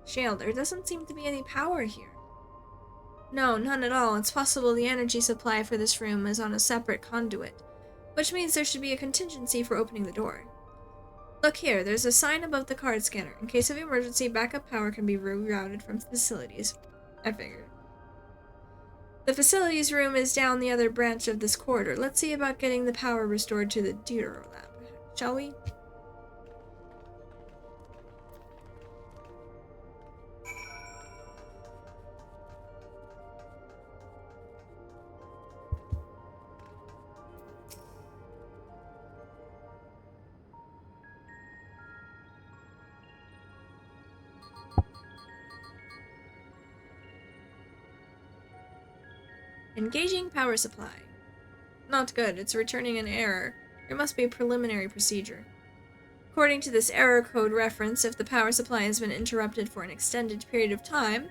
Shale, there doesn't seem to be any power here. No, none at all. It's possible the energy supply for this room is on a separate conduit, which means there should be a contingency for opening the door. Look here, there's a sign above the card scanner. In case of emergency, backup power can be rerouted from facilities. I figured. The facilities room is down the other branch of this corridor. Let's see about getting the power restored to the Deutero lab, shall we? Engaging power supply. Not good, it's returning an error. There must be a preliminary procedure. According to this error code reference, if the power supply has been interrupted for an extended period of time,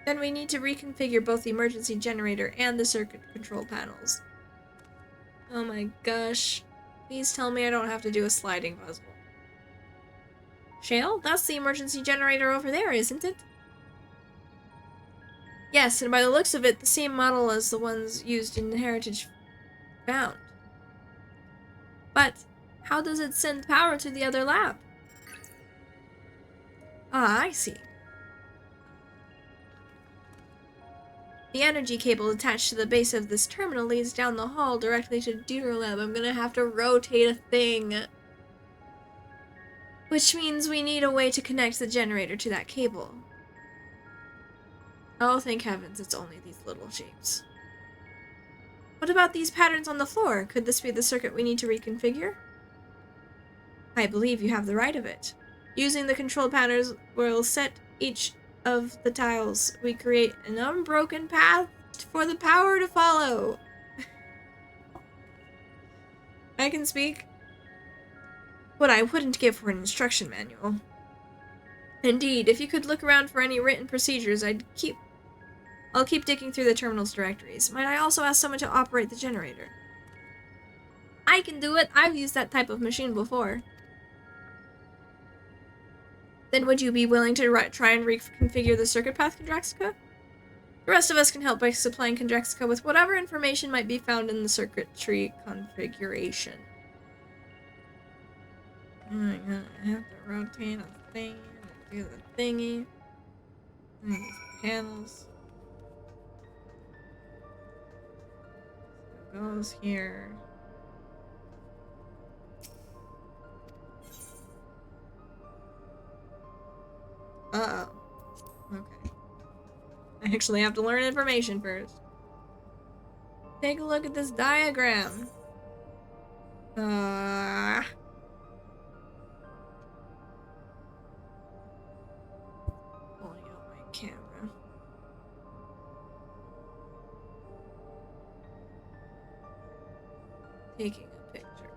then we need to reconfigure both the emergency generator and the circuit control panels. Oh my gosh. Please tell me I don't have to do a sliding puzzle. Shale, that's the emergency generator over there, isn't it? Yes, and by the looks of it, the same model as the ones used in Heritage Found. But how does it send power to the other lab? Ah, I see. The energy cable attached to the base of this terminal leads down the hall directly to the Deutero lab. I'm gonna have to rotate a thing. Which means we need a way to connect the generator to that cable. Oh, thank heavens, it's only these little shapes. What about these patterns on the floor? Could this be the circuit we need to reconfigure? I believe you have the right of it. Using the control patterns, we'll set each of the tiles. We create an unbroken path for the power to follow. I can speak. What I wouldn't give for an instruction manual. Indeed, if you could look around for any written procedures, I'll keep digging through the terminal's directories. Might I also ask someone to operate the generator? I can do it. I've used that type of machine before. Then would you be willing to try and reconfigure the circuit path, Kondraxica? The rest of us can help by supplying Kondraxica with whatever information might be found in the circuitry configuration. Oh my god, I have to rotate a thing and do the thingy. And these panels. So it goes here. Uh-oh. Okay. I actually have to learn information first. Take a look at this diagram. taking a picture.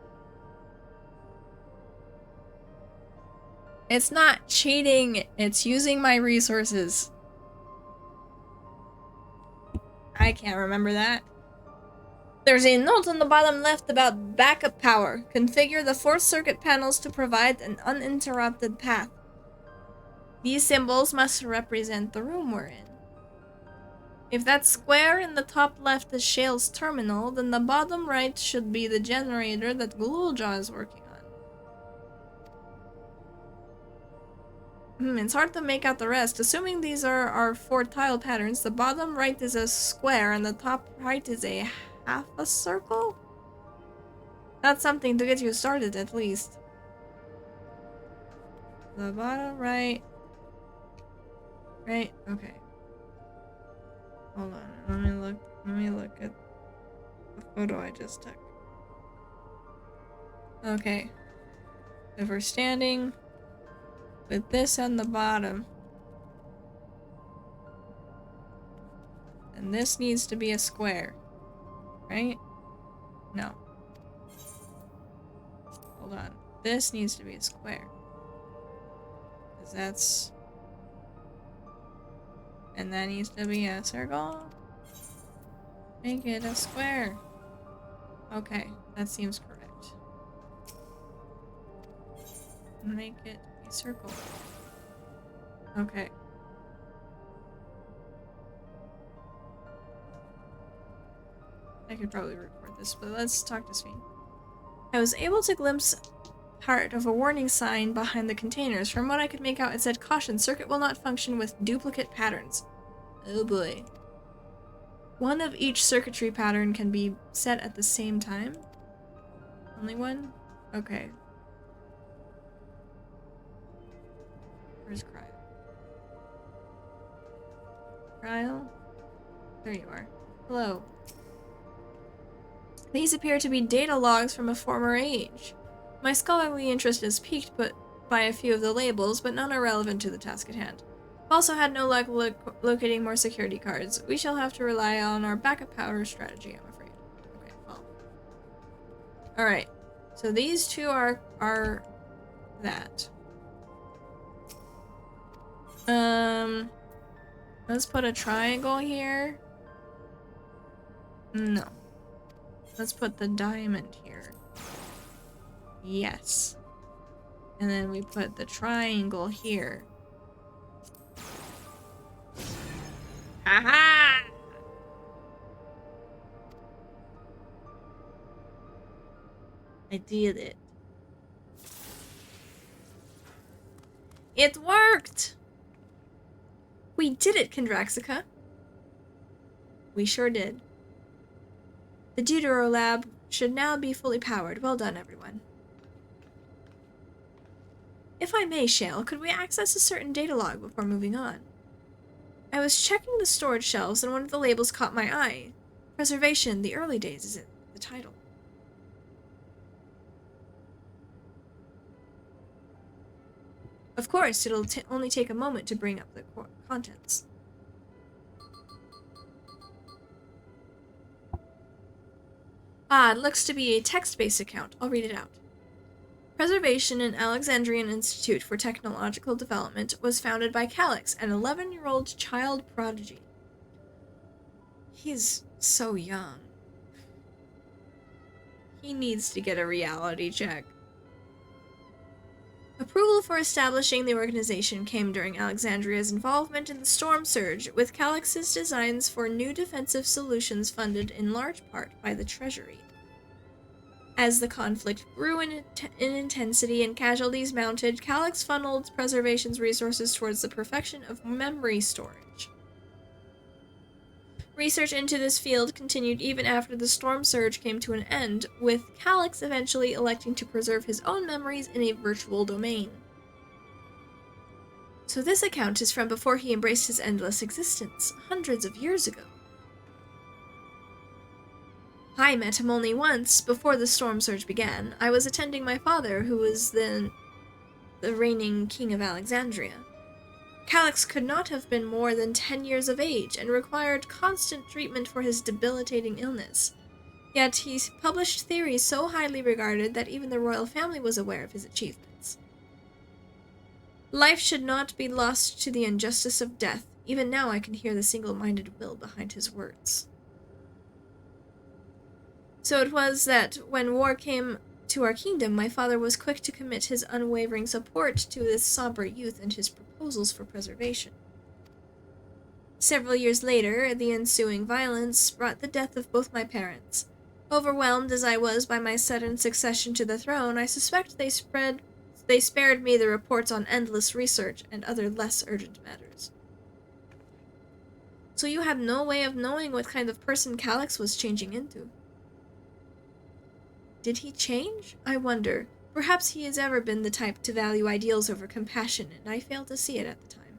It's not cheating, it's using my resources. I can't remember that. There's a note on the bottom left about backup power. Configure the 4 circuit panels to provide an uninterrupted path. These symbols must represent the room we're in. If that square in the top left is Shale's terminal, then the bottom right should be the generator that Glooljaw is working on. It's hard to make out the rest. Assuming these are our 4 tile patterns, the bottom right is a square and the top right is a half a circle? That's something to get you started, at least. The bottom right. Right? Okay. Hold on. Let me look at the photo I just took. Okay. If we're standing with this on the bottom, and this needs to be a square, right? No. Hold on. This needs to be a square. Because that's... And that needs to be a circle. Make it a square. Okay, that seems correct. Make it a circle. Okay. I could probably record this, but let's talk to Sveen. I was able to glimpse part of a warning sign behind the containers. From what I could make out, it said, "Caution, circuit will not function with duplicate patterns." Oh boy. One of each circuitry pattern can be set at the same time? Only one? Okay. Where's Cryo? Cryo? There you are. Hello. These appear to be data logs from a former age. My scholarly interest is piqued by a few of the labels, but none are relevant to the task at hand. I've also had no luck locating more security cards. We shall have to rely on our backup power strategy, I'm afraid. Okay, well. Alright. So these two are that. Let's put a triangle here. No. Let's put the diamond here. Yes. And then we put the triangle here. Haha! I did it. It worked! We did it, Kendraxica. We sure did. The Deutero lab should now be fully powered. Well done, everyone. If I may, Shale, could we access a certain data log before moving on? I was checking the storage shelves and one of the labels caught my eye. Preservation, the early days is the title. Of course, it'll only take a moment to bring up the contents. Ah, it looks to be a text-based account. I'll read it out. Preservation and Alexandrian Institute for Technological Development was founded by Calix, an 11-year-old child prodigy. He's so young. He needs to get a reality check. Approval for establishing the organization came during Alexandria's involvement in the Storm Surge, with Calix's designs for new defensive solutions funded in large part by the Treasury. As the conflict grew in intensity and casualties mounted, Calix funneled Preservation's resources towards the perfection of memory storage. Research into this field continued even after the Storm Surge came to an end, with Calix eventually electing to preserve his own memories in a virtual domain. So this account is from before he embraced his endless existence, hundreds of years ago. I met him only once, before the Storm Surge began. I was attending my father, who was then the reigning king of Alexandria. Calix could not have been more than 10 years of age, and required constant treatment for his debilitating illness. Yet he published theories so highly regarded that even the royal family was aware of his achievements. Life should not be lost to the injustice of death. Even now I can hear the single-minded will behind his words. So it was that when war came to our kingdom, my father was quick to commit his unwavering support to this somber youth and his proposals for preservation. Several years later, the ensuing violence brought the death of both my parents. Overwhelmed as I was by my sudden succession to the throne, I suspect they spared me the reports on endless research and other less urgent matters. So you had no way of knowing what kind of person Calyx was changing into. Did he change? I wonder. Perhaps he has ever been the type to value ideals over compassion, and I failed to see it at the time.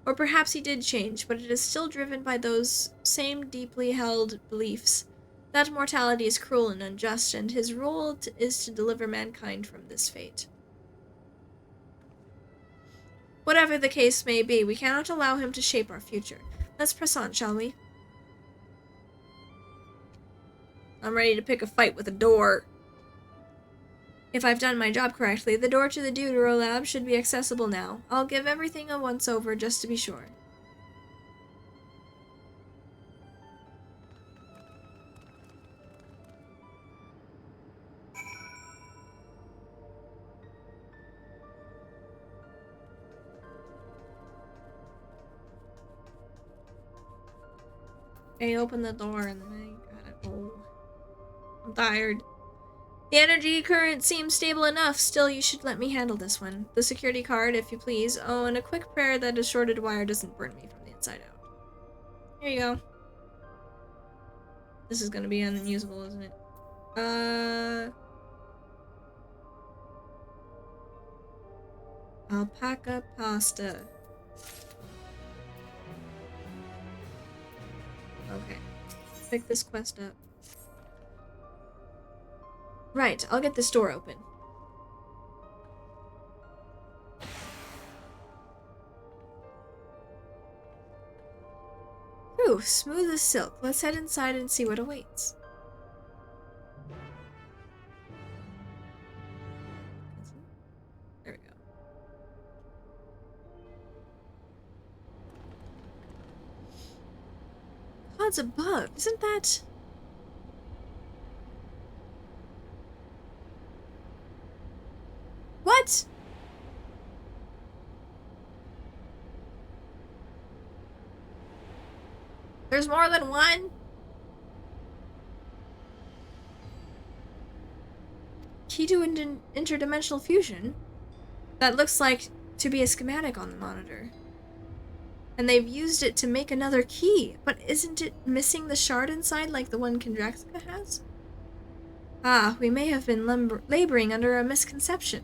Or perhaps he did change, but it is still driven by those same deeply held beliefs that mortality is cruel and unjust, and his role is to deliver mankind from this fate. Whatever the case may be, we cannot allow him to shape our future. Let's press on, shall we? I'm ready to pick a fight with a door. If I've done my job correctly, the door to the Deutero lab should be accessible now. I'll give everything a once-over just to be sure. I opened the door and then I got it. Oh. I'm tired. The energy current seems stable enough. Still, you should let me handle this one. The security card, if you please. Oh, and a quick prayer that a shorted wire doesn't burn me from the inside out. Here you go. This is gonna be unusable, isn't it? Alpaca pasta. Okay. Pick this quest up. Right, I'll get this door open. Whew, smooth as silk. Let's head inside and see what awaits. There we go. Gods above, isn't that... What? There's more than one? Key to interdimensional fusion? That looks like to be a schematic on the monitor. And they've used it to make another key, but isn't it missing the shard inside like the one Kondraxica has? Ah, we may have been laboring under a misconception.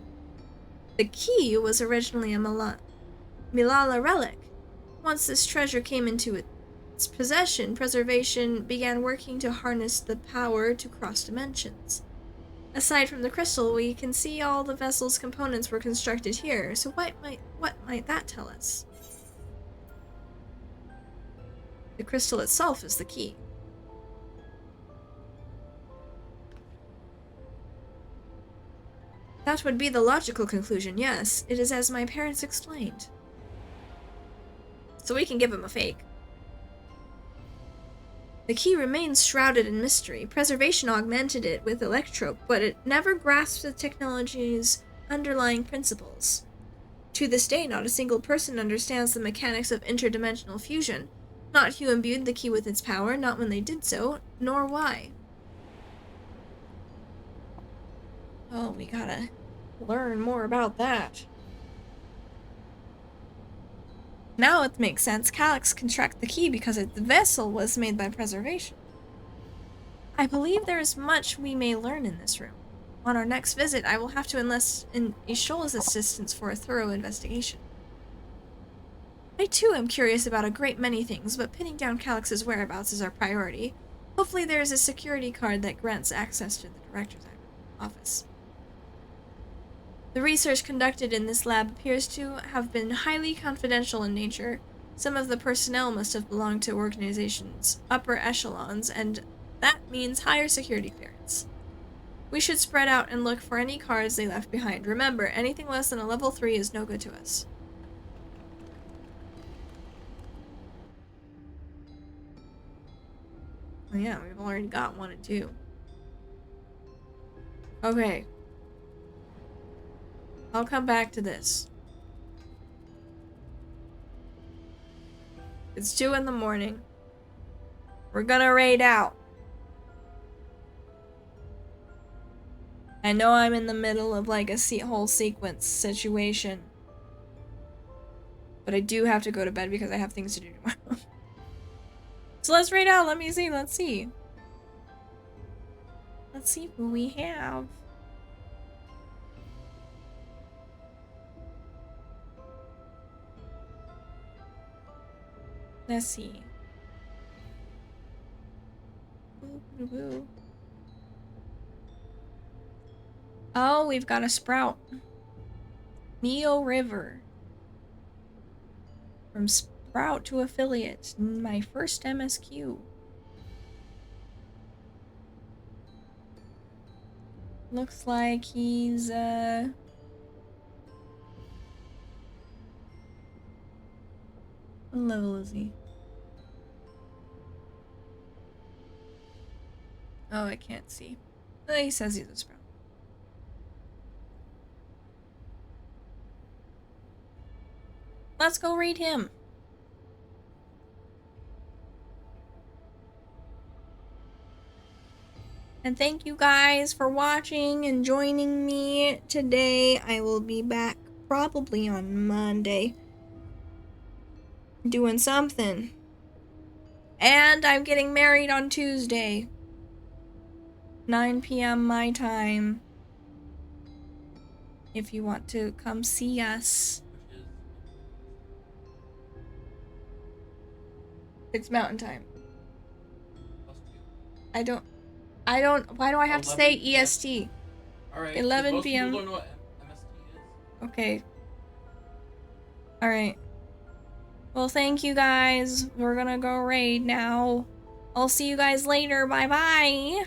The key was originally a Milala relic. Once this treasure came into its possession, preservation began working to harness the power to cross dimensions. Aside from the crystal, we can see all the vessel's components were constructed here, so what might that tell us? The crystal itself is the key. That would be the logical conclusion, yes. It is as my parents explained. So we can give him a fake. The key remains shrouded in mystery. Preservation augmented it with electrope, but it never grasped the technology's underlying principles. To this day, not a single person understands the mechanics of interdimensional fusion. Not who imbued the key with its power, not when they did so, nor why. Oh, we gotta learn more about that. Now it makes sense. Calyx constructed the key because the vessel was made by preservation. I believe there is much we may learn in this room. On our next visit, I will have to enlist Ishol's assistance for a thorough investigation. I too am curious about a great many things, but pinning down Calyx's whereabouts is our priority. Hopefully there is a security card that grants access to the director's office. The research conducted in this lab appears to have been highly confidential in nature. Some of the personnel must have belonged to organizations, upper echelons, and That means higher security clearance. We should spread out and look for any cards they left behind. Remember, anything less than a level 3 is no good to us. Oh yeah, we've already got 1 and 2. Okay. I'll come back to this. It's 2 in the morning. We're gonna raid out. I know I'm in the middle of like a whole sequence situation. But I do have to go to bed because I have things to do tomorrow. So let's raid out. Let me see. Let's see. Let's see who we have. Let's see. Oh, we've got a sprout. Neo River. From sprout to affiliate. My first MSQ. Looks like he's, what level is he? Oh, I can't see. Oh, he says he's a sprout. Let's go read him. And thank you guys for watching and joining me today. I will be back probably on Monday doing something. And I'm getting married on Tuesday. 9 p.m. my time. If you want to come see us. It's mountain time. I don't, why do I have to say EST? Alright. 11 p.m. Most people don't know what MST is. Okay. Alright. Well, thank you guys. We're gonna go raid now. I'll see you guys later. Bye-bye.